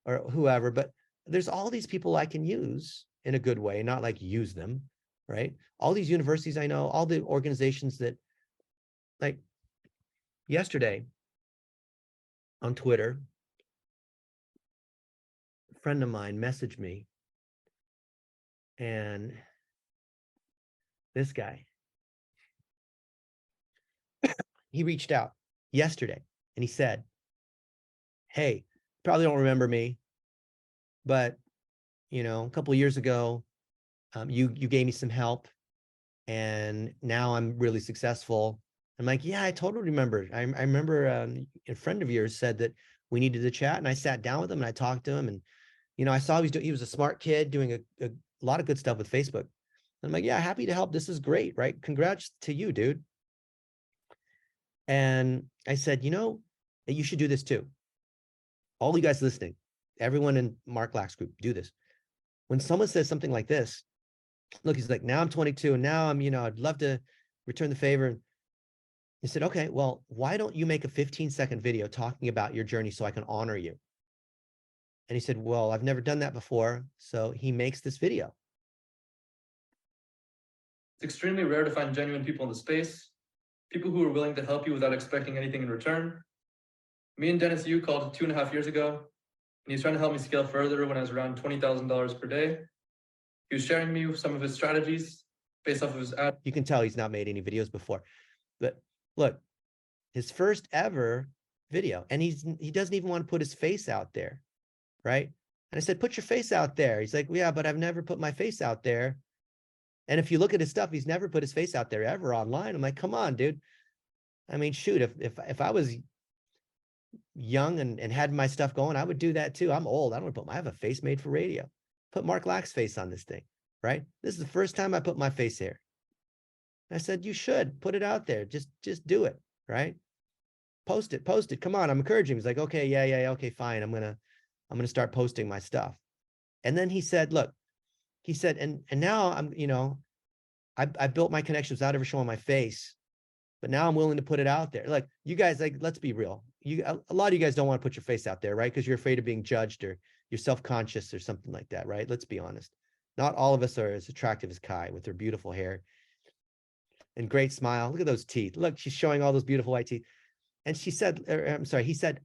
or whoever, but there's all these people I can use in a good way, not like use them, right? All these universities I know, all the organizations that, like yesterday on Twitter, a friend of mine messaged me, and this guy, he reached out yesterday and he said, hey, probably don't remember me, but a couple of years ago, you gave me some help and now I'm really successful. I'm like, yeah, I totally remember. I remember a friend of yours said that we needed to chat, and I sat down with him and I talked to him, and I saw he was a smart kid doing a lot of good stuff with Facebook. I'm like, yeah, happy to help. This is great, right? Congrats to you, dude. And I said, you should do this too. All you guys listening, everyone in Mark Lack's group, do this. When someone says something like this, look, he's like, now I'm 22 and now I'm, I'd love to return the favor. He said, okay, well, why don't you make a 15-second video talking about your journey so I can honor you? And he said, well, I've never done that before. So he makes this video. It's extremely rare to find genuine people in the space, people who are willing to help you without expecting anything in return. Me and Dennis Yu called 2.5 years ago, and he's trying to help me scale further when I was around $20,000 per day. He was sharing me some of his strategies based off of his ad. You can tell he's not made any videos before, but look, his first ever video, and he doesn't even want to put his face out there, right? And I said, put your face out there. He's like, well, yeah, but I've never put my face out there. And if you look at his stuff, he's never put his face out there ever online. I'm like, come on, dude. I mean, shoot, if I was young and had my stuff going, I would do that too. I'm old. I have a face made for radio. Put Mark Lack's face on this thing, right? This is the first time I put my face here. I said, you should put it out there. Just do it, right? Post it. Come on. I'm encouraging him. He's like, okay, yeah. Okay, fine. I'm going to start posting my stuff. And then he said, look, and now I'm, I built my connections without ever showing my face, but now I'm willing to put it out there. Like, you guys, like, let's be real. A lot of you guys don't want to put your face out there, right? Because you're afraid of being judged or you're self-conscious or something like that, right? Let's be honest. Not all of us are as attractive as Kai with her beautiful hair and great smile. Look at those teeth. Look, she's showing all those beautiful white teeth. And he said,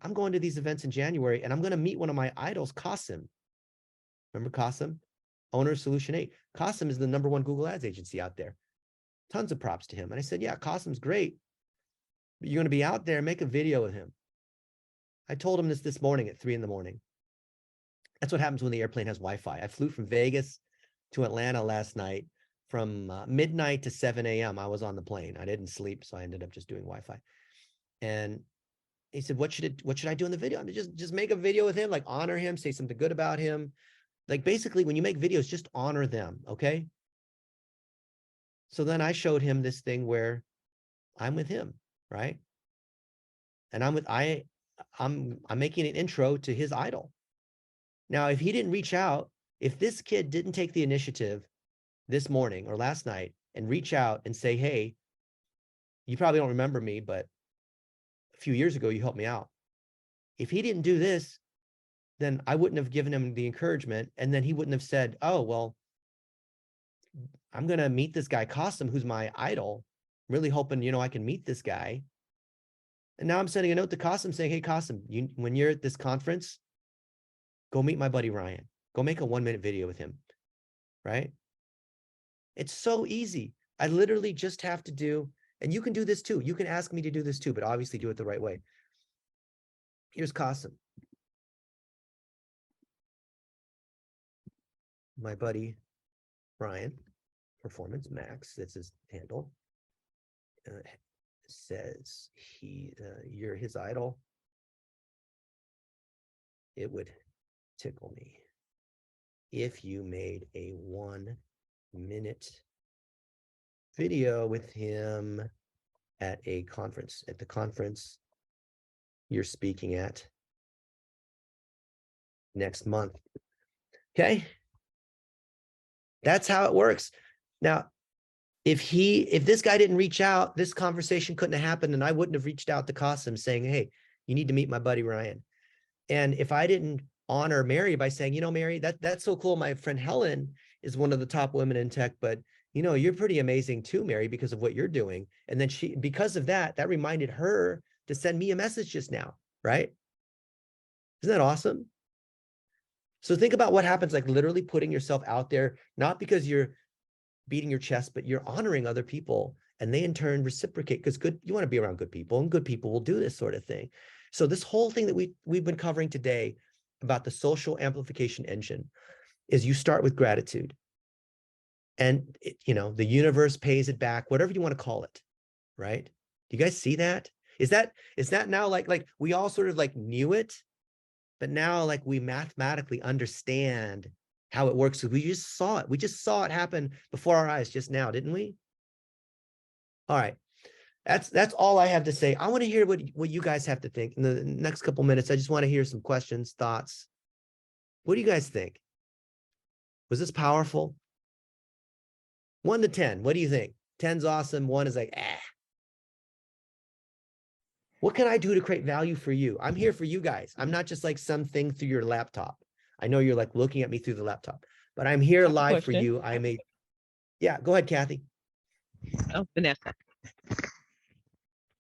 I'm going to these events in January and I'm going to meet one of my idols, Qasim. Remember Qasim? Owner of Solution 8. Qasim is the #1 Google Ads agency out there. Tons of props to him. And I said, yeah, Qasim's great, but you're going to be out there, make a video with him. I told him this morning at 3 a.m. That's what happens when the airplane has Wi-Fi. I flew from Vegas to Atlanta last night from midnight to 7 a.m. I was on the plane. I didn't sleep, so I ended up just doing Wi-Fi. And he said, what should I do in the video? I mean, just make a video with him, like honor him, say something good about him. Like basically when you make videos, just honor them, okay? So then I showed him this thing where I'm with him, right? And I'm making an intro to his idol. Now, if he didn't reach out, if this kid didn't take the initiative this morning or last night and reach out and say, hey, you probably don't remember me, but a few years ago, you helped me out. If he didn't do this, then I wouldn't have given him the encouragement. And then he wouldn't have said, oh, well, I'm going to meet this guy, Qasim, who's my idol. Really hoping, I can meet this guy. And now I'm sending a note to Qasim saying, hey, Qasim, when you're at this conference, go meet my buddy Ryan. Go make a 1-minute video with him, right? It's so easy. I literally just have to do, and you can do this too. You can ask me to do this too, but obviously do it the right way. Here's Qasim. My buddy Ryan, Performance Max, that's his handle, says you're his idol. It would tickle me if you made a 1-minute video with him at a conference, at the conference you're speaking at next month. Okay. That's how it works. Now, if this guy didn't reach out, this conversation couldn't have happened, and I wouldn't have reached out to Qasim saying, hey, you need to meet my buddy Ryan. And if I didn't honor Mary by saying, Mary, that's so cool. My friend Helen is one of the top women in tech, but you're pretty amazing too, Mary, because of what you're doing. And then because of that reminded her to send me a message just now, right? Isn't that awesome? So think about what happens, like literally putting yourself out there, not because you're beating your chest, but you're honoring other people, and they in turn reciprocate, because you want to be around good people, and good people will do this sort of thing. So this whole thing that we've been covering today about the social amplification engine is you start with gratitude, and the universe pays it back, whatever you want to call it, right? Do you guys see that? Is that now like we all sort of like knew it, but now like we mathematically understand how it works? We just saw it. We just saw it happen before our eyes just now, didn't we? All right. That's all I have to say. I want to hear what you guys have to think in the next couple minutes. I just want to hear some questions, thoughts. What do you guys think? Was this powerful? 1 to 10. What do you think? 10's awesome. 1 is like, What can I do to create value for you? I'm here for you guys. I'm not just like something through your laptop. I know you're like looking at me through the laptop, but I'm here live for you. Yeah, go ahead, Kathy. Oh, Vanessa.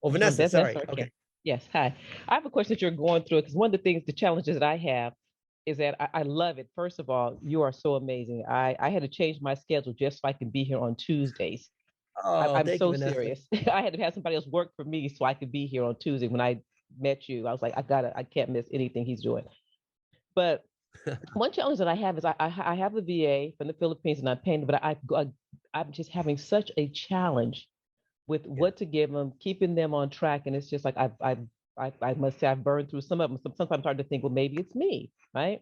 Oh, Vanessa, sorry. Okay. Yes, hi. I have a question that you're going through, because one of the challenges that I have is that I love it. First of all, you are so amazing. I had to change my schedule just so I can be here on Tuesdays. Oh, I'm so Vanessa. serious. I had to have somebody else work for me so I could be here on Tuesday. When I met you, I was like, I can't miss anything he's doing. But one challenge that I have is I have a VA from the Philippines, and I'm paying, but I'm just having such a challenge with what to give them, keeping them on track. And it's just like, I must say I've burned through some of them. Sometimes I'm starting to think, well, maybe it's me, right?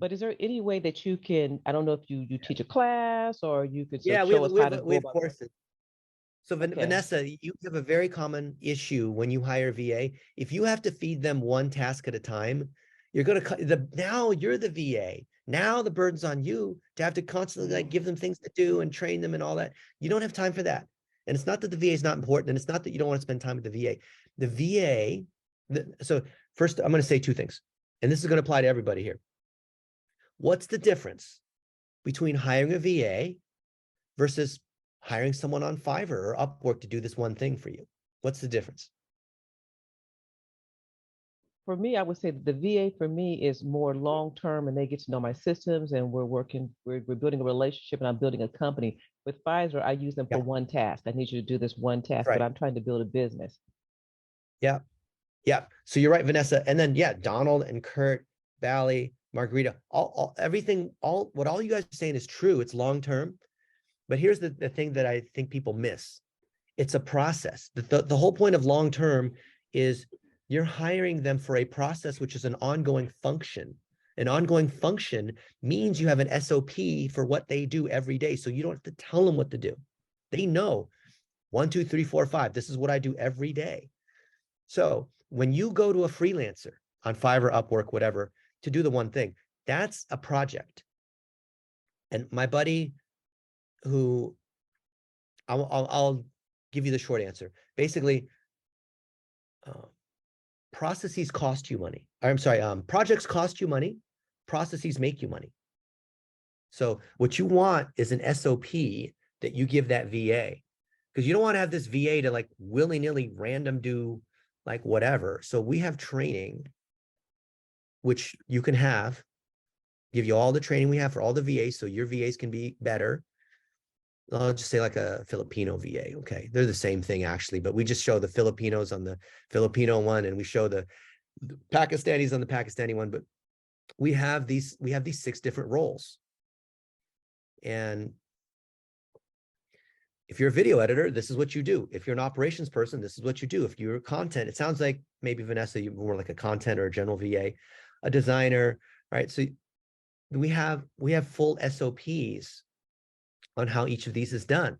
But is there any way that you can, I don't know if you teach a class, or you could show us how to we have courses. So Vanessa, you have a very common issue when you hire VA. If you have to feed them one task at a time, now you're the VA. Now the burden's on you to have to constantly like give them things to do and train them and all that. You don't have time for that. And it's not that the VA is not important, and it's not that you don't want to spend time with the VA. The VA, so first I'm going to say 2 things, and this is going to apply to everybody here. What's the difference between hiring a VA versus hiring someone on Fiverr or Upwork to do this one thing for you? What's the difference? For me, I would say the VA for me is more long-term, and they get to know my systems, and we're building a relationship, and I'm building a company. With Pfizer, I use them for one task. I need you to do this one task, but I'm trying to build a business. Yeah. So you're right, Vanessa. And then, Donald and Kurt, Bally, Margarita, everything, what all you guys are saying is true. It's long-term, but here's the thing that I think people miss. It's a process. The whole point of long-term is you're hiring them for a process, which is an ongoing function. An ongoing function means you have an SOP for what they do every day. So you don't have to tell them what to do. They know 1, 2, 3, 4, 5. This is what I do every day. So when you go to a freelancer on Fiverr, Upwork, whatever, to do the one thing, that's a project. And my buddy who, I'll give you the short answer. Basically, processes cost you money. I'm sorry, projects cost you money, processes make you money. So what you want is an SOP that you give that VA, because you don't want to have this VA to like willy-nilly random do like whatever. So we have training, which you can have, give you all the training we have for all the VAs, so your VAs can be better. I'll just say like a Filipino VA. Okay. They're the same thing actually, but we just show the Filipinos on the Filipino one and we show the Pakistanis on the Pakistani one, but we have these 6 different roles. And if you're a video editor, this is what you do. If you're an operations person, this is what you do. If you're content, it sounds like maybe Vanessa, you're more like a content or a general VA, a designer, right? So we have full SOPs on how each of these is done.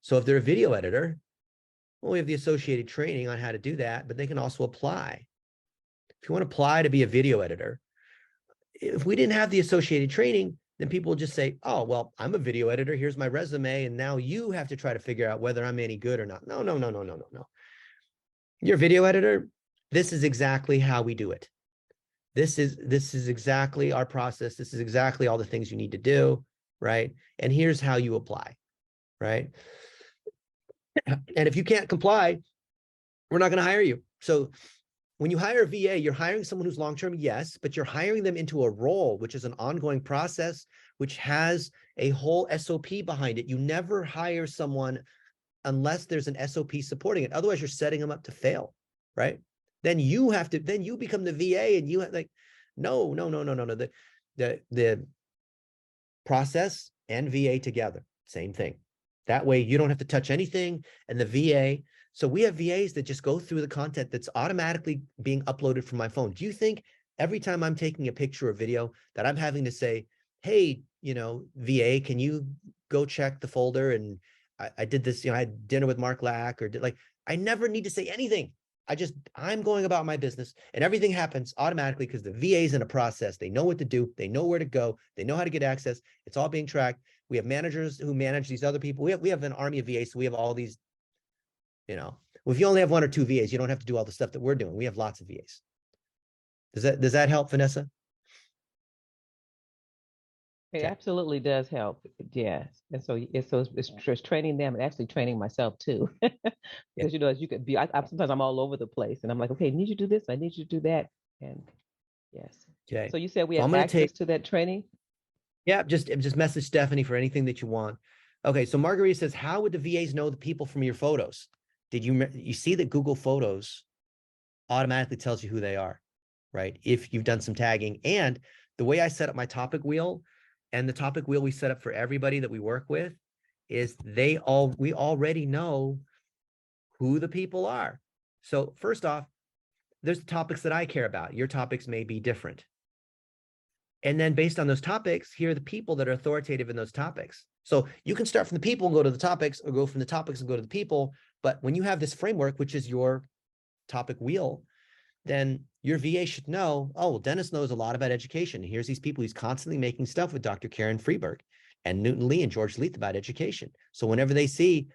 So if they're a video editor, well, we have the associated training on how to do that, but they can also apply. If you want to apply to be a video editor, if we didn't have the associated training, then people will just say, oh, well, I'm a video editor. Here's my resume. And now you have to try to figure out whether I'm any good or not. No. You're a video editor. This is exactly how we do it. This is exactly our process. This is exactly all the things you need to do. Right? And here's how you apply, right? And if you can't comply, we're not going to hire you. So when you hire a VA, you're hiring someone who's long-term, yes, but you're hiring them into a role, which is an ongoing process, which has a whole SOP behind it. You never hire someone unless there's an SOP supporting it. Otherwise, you're setting them up to fail, right? Then you become the VA and you have like, no. The process and VA together, same thing. That way you don't have to touch anything. And the VA, so we have VAs that just go through the content that's automatically being uploaded from my phone. Do you think every time I'm taking a picture or video that I'm having to say, hey, VA, can you go check the folder? And I did this, I had dinner with Mark Lack I never need to say anything. I'm going about my business and everything happens automatically because the VA is in a process. They know what to do. They know where to go. They know how to get access. It's all being tracked. We have managers who manage these other people. We have an army of VAs. So we have all these, if you only have 1 or 2 VAs, you don't have to do all the stuff that we're doing. We have lots of VAs. Does that help, Vanessa? It absolutely does help. Yes. And so it's training them and actually training myself too. Because, as you could be, sometimes I'm all over the place and I'm like, okay, I need you to do this. I need you to do that. And yes. Okay. So you said we have access to that training? Yeah. Just message Stephanie for anything that you want. Okay. So Margarita says, how would the VAs know the people from your photos? Did you see that Google Photos automatically tells you who they are, right? If you've done some tagging. And the way I set up my topic wheel, and the topic wheel we set up for everybody that we work with is we already know who the people are. So first off, there's the topics that I care about. Your topics may be different. And then based on those topics, here are the people that are authoritative in those topics. So you can start from the people and go to the topics, or go from the topics and go to the people. But when you have this framework, which is your topic wheel, then your VA should know, oh, well, Dennis knows a lot about education. Here's these people. He's constantly making stuff with Dr. Karen Freeberg and Newton Lee and George Leith about education. So whenever they see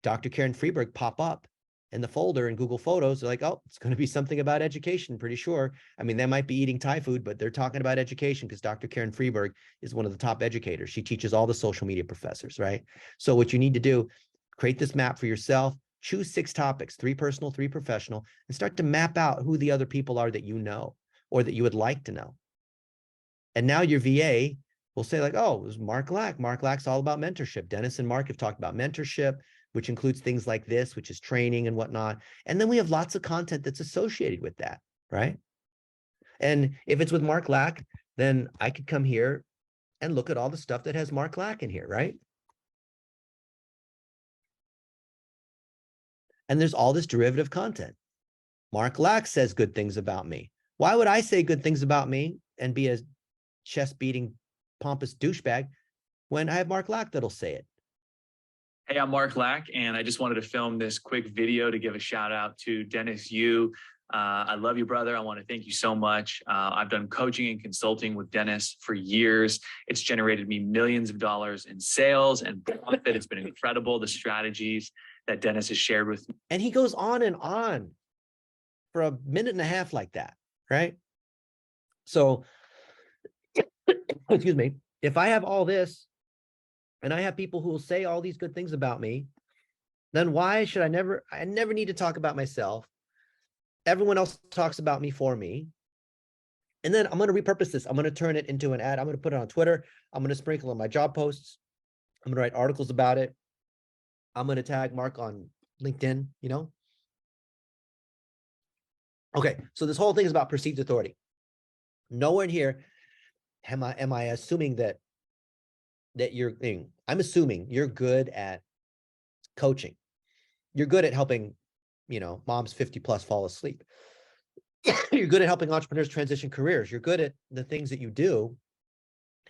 Dr. Karen Freeberg pop up in the folder in Google Photos, they're like, oh, it's going to be something about education, pretty sure. I mean, they might be eating Thai food, but they're talking about education because Dr. Karen Freeberg is one of the top educators. She teaches all the social media professors, right? So what you need to do, create this map for yourself, choose 6 topics, 3 personal, 3 professional, and start to map out who the other people are that you know or that you would like to know. And now your VA will say like, oh, it was Mark Lack. Mark Lack's all about mentorship. Dennis and Mark have talked about mentorship, which includes things like this, which is training and whatnot. And then we have lots of content that's associated with that, right? And if it's with Mark Lack, then I could come here and look at all the stuff that has Mark Lack in here, right? And there's all this derivative content. Mark Lack says good things about me. Why would I say good things about me and be a chest beating pompous douchebag when I have Mark Lack that'll say it? Hey, I'm Mark Lack, and I just wanted to film this quick video to give a shout out to Dennis Yu. I love you, brother. I want to thank you so much. I've done coaching and consulting with Dennis for years. It's generated me millions of dollars in sales and profit. It's been incredible, the strategies that Dennis has shared with me. And he goes on and on for a minute and a half like that, right? So, excuse me, if I have all this and I have people who will say all these good things about me, then why should I never need to talk about myself. Everyone else talks about me for me. And then I'm going to repurpose this. I'm going to turn it into an ad. I'm going to put it on Twitter. I'm going to sprinkle on my job posts. I'm going to write articles about it. I'm going to tag Mark on LinkedIn, you know? Okay, so this whole thing is about perceived authority. Nowhere in here am I assuming that I'm assuming you're good at coaching. You're good at helping, you know, moms 50 plus fall asleep. You're good at helping entrepreneurs transition careers. You're good at the things that you do.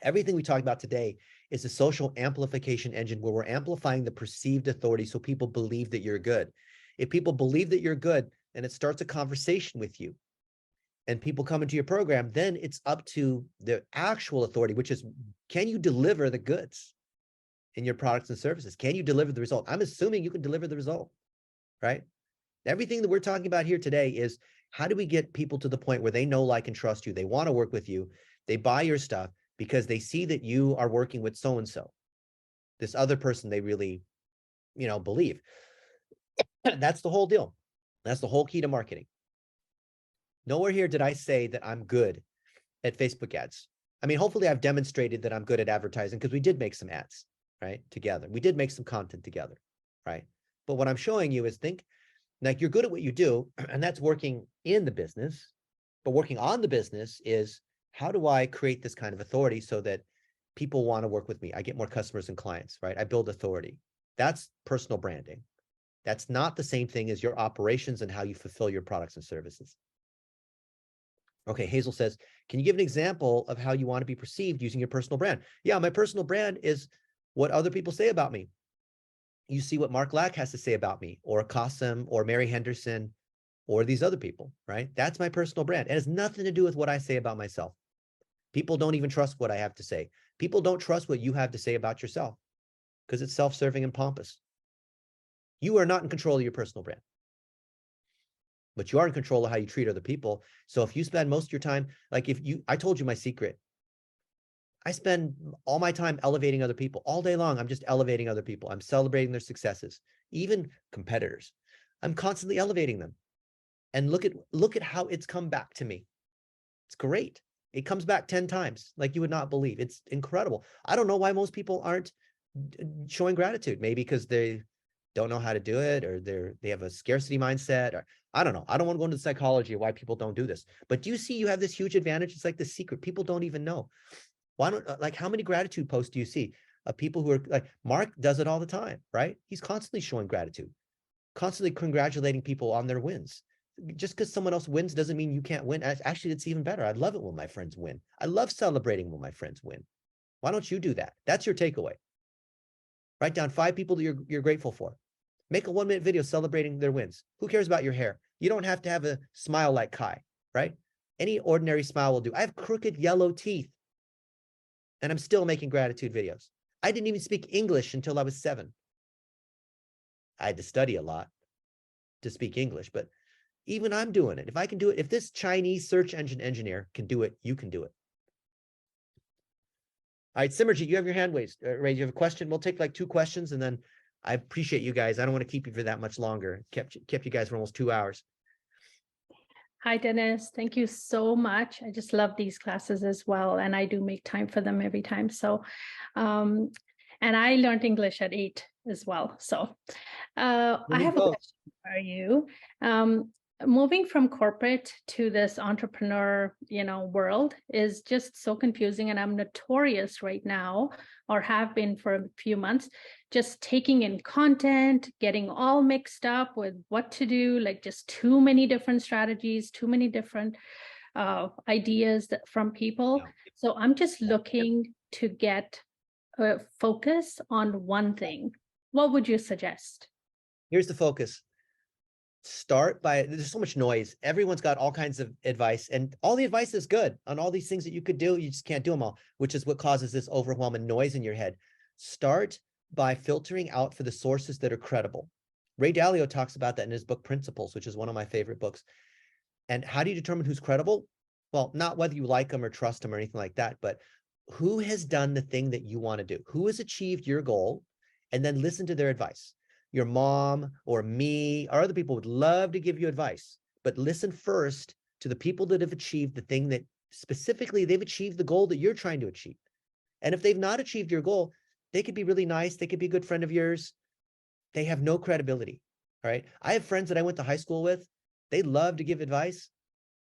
Everything we talked about today is a social amplification engine where we're amplifying the perceived authority so people believe that you're good. If people believe that you're good, and it starts a conversation with you and people come into your program, then it's up to the actual authority, which is, can you deliver the goods in your products and services? Can you deliver the result? I'm assuming you can deliver the result, right? Everything that we're talking about here today is how do we get people to the point where they know, like, and trust you? They want to work with you. They buy your stuff because they see that you are working with so-and-so, this other person they really, you know, believe. That's the whole deal. That's the whole key to marketing. Nowhere here did I say that I'm good at Facebook ads. I mean, hopefully I've demonstrated that I'm good at advertising because we did make some ads, right? Together. We did make some content together, right? But what I'm showing you is think like you're good at what you do, and that's working in the business. But working on the business is how do I create this kind of authority so that people want to work with me? I get more customers and clients, right? I build authority. That's personal branding. That's not the same thing as your operations and how you fulfill your products and services. Okay, Hazel says, can you give an example of how you want to be perceived using your personal brand? Yeah, my personal brand is what other people say about me. You see what Mark Lack has to say about me, or Qasim, or Mary Henderson, or these other people, right? That's my personal brand. It has nothing to do with what I say about myself. People don't even trust what I have to say. People don't trust what you have to say about yourself because it's self-serving and pompous. You are not in control of your personal brand, but you are in control of how you treat other people. So if you spend most of your time, like I told you my secret, I spend all my time elevating other people all day long. I'm just elevating other people. I'm celebrating their successes, even competitors. I'm constantly elevating them. And look at how it's come back to me. It's great. It comes back 10 times like you would not believe. It's incredible. I don't know why most people aren't showing gratitude. Maybe because they don't know how to do it, or they have a scarcity mindset, or I don't know. I don't want to go into the psychology of why people don't do this. But do you see you have this huge advantage? It's like the secret. People don't even know. Why don't, like, how many gratitude posts do you see of people who are like, Mark does it all the time, right? He's constantly showing gratitude, constantly congratulating people on their wins. Just because someone else wins doesn't mean you can't win. Actually, it's even better. I love it when my friends win. I love celebrating when my friends win. Why don't you do that? That's your takeaway. Write down 5 people that you're grateful for. Make a 1-minute video celebrating their wins. Who cares about your hair? You don't have to have a smile like Kai, right? Any ordinary smile will do. I have crooked yellow teeth, and I'm still making gratitude videos. I didn't even speak English until I was 7. I had to study a lot to speak English, but even I'm doing it. If I can do it, if this Chinese search engine engineer can do it, you can do it. All right, Simerjit, you have your hand raised. You have a question? We'll take like 2 questions, and then I appreciate you guys. I don't want to keep you for that much longer. Kept you guys for almost 2 hours. Hi, Dennis. Thank you so much. I just love these classes as well, and I do make time for them every time. So, and I learned English at 8 as well. So, I have a question for you. moving from corporate to this entrepreneur, world is just so confusing. And I'm notorious right now, or have been for a few months, just taking in content, getting all mixed up with what to do, like just too many different strategies, too many different ideas from people. Yeah. So I'm just looking to get a focus on one thing. What would you suggest? Here's the focus. Start by, there's so much noise. Everyone's got all kinds of advice, and all the advice is good on all these things that you could do. You just can't do them all, which is what causes this overwhelming noise in your head. Start by filtering out for the sources that are credible. Ray Dalio talks about that in his book Principles, which is one of my favorite books. And how do you determine who's credible? Well, not whether you like them or trust them or anything like that, but who has done the thing that you want to do? Who has achieved your goal? And then listen to their advice. Your mom or me or other people would love to give you advice, but listen first to the people that have achieved the thing that specifically they've achieved the goal that you're trying to achieve. And if they've not achieved your goal, they could be really nice. They could be a good friend of yours. They have no credibility. All right. I have friends that I went to high school with. They love to give advice.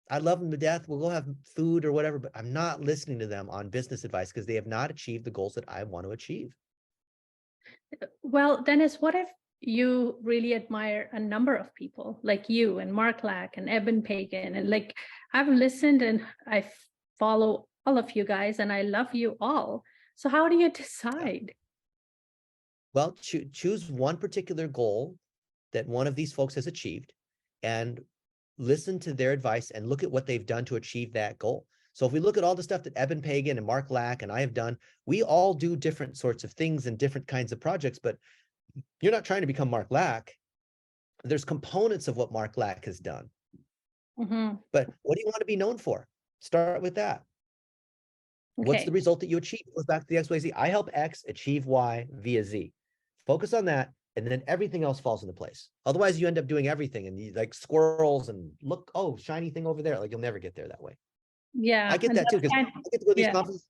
I love them to death. We'll go have food or whatever, but I'm not listening to them on business advice because they have not achieved the goals that I want to achieve. Well, Dennis, what if you really admire a number of people like you and Mark Lack and Eben Pagan, and like I've listened and I follow all of you guys and I love you all. So how do you decide? Well, choose one particular goal that one of these folks has achieved and listen to their advice and look at what they've done to achieve that goal. So if we look at all the stuff that Eben Pagan and Mark Lack and I have done, we all do different sorts of things and different kinds of projects, but you're not trying to become Mark Lack. There's components of what Mark Lack has done. Mm-hmm. But what do you want to be known for? Start with that. Okay. What's the result that you achieve? It goes back to the X, Y, Z. I help X achieve Y via Z. Focus on that, and then everything else falls into place. Otherwise, you end up doing everything, and you like squirrels and look, oh, shiny thing over there. Like you'll never get there that way. Yeah, I get that too, because I get to go to these conferences.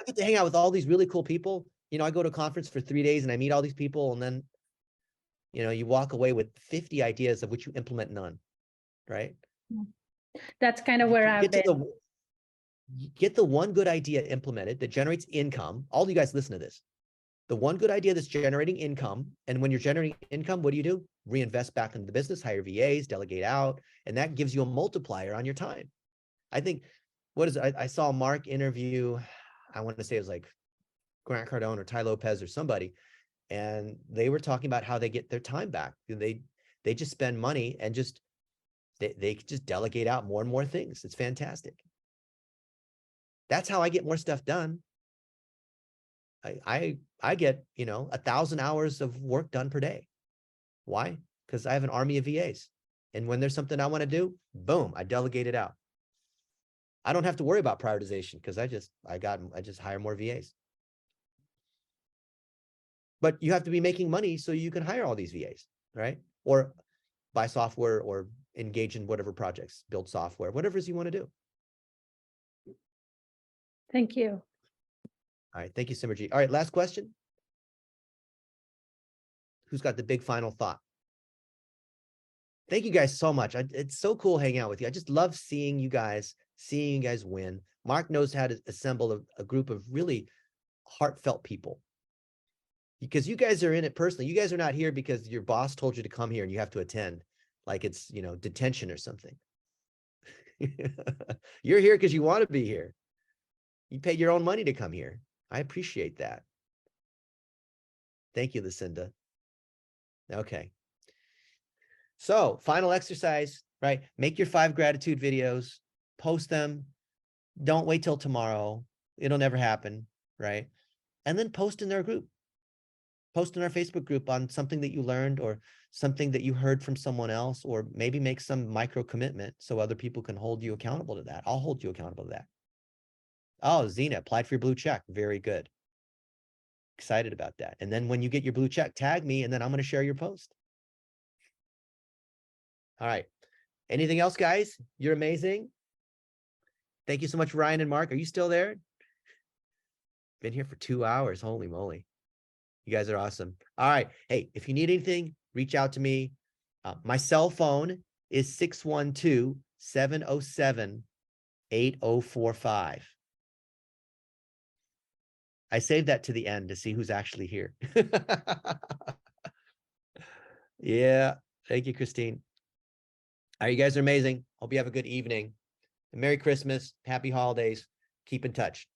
I get to hang out with all these really cool people. I go to a conference for 3 days and I meet all these people, and then, you walk away with 50 ideas of which you implement none, right? That's kind of where I've been. Get the one good idea implemented that generates income. All you guys listen to this. The one good idea that's generating income. And when you're generating income, what do? Reinvest back into the business, hire VAs, delegate out, and that gives you a multiplier on your time. I think, I saw Mark interview, I want to say it was like Grant Cardone or Ty Lopez or somebody, and they were talking about how they get their time back. They just spend money and they just delegate out more and more things. It's fantastic. That's how I get more stuff done. I get 1,000 hours of work done per day. Why? Because I have an army of VAs, and when there's something I want to do, boom, I delegate it out. I don't have to worry about prioritization because I just hire more VAs. But you have to be making money so you can hire all these VAs, right? Or buy software or engage in whatever projects, build software, whatever it is you want to do. Thank you. All right. Thank you, Simerji. All right. Last question. Who's got the big final thought? Thank you guys so much. It's so cool hanging out with you. I just love seeing you guys win. Mark knows how to assemble a group of really heartfelt people, because you guys are in it personally. You guys are not here because your boss told you to come here and you have to attend, like it's, detention or something. You're here because you want to be here. You paid your own money to come here. I appreciate that. Thank you, Lucinda. Okay. So final exercise, right? Make your 5 gratitude videos, post them. Don't wait till tomorrow. It'll never happen, right? And then post in their group. Post in our Facebook group on something that you learned or something that you heard from someone else, or maybe make some micro commitment so other people can hold you accountable to that. I'll hold you accountable to that. Oh, Zena applied for your blue check. Very good. Excited about that. And then when you get your blue check, tag me, and then I'm going to share your post. All right. Anything else, guys? You're amazing. Thank you so much, Ryan and Mark. Are you still there? Been here for 2 hours. Holy moly. You guys are awesome. All right. Hey, if you need anything, reach out to me. My cell phone is 612-707-8045. I saved that to the end to see who's actually here. Yeah, thank you, Christine. All right, you guys are amazing. Hope you have a good evening. Merry Christmas, happy holidays. Keep in touch.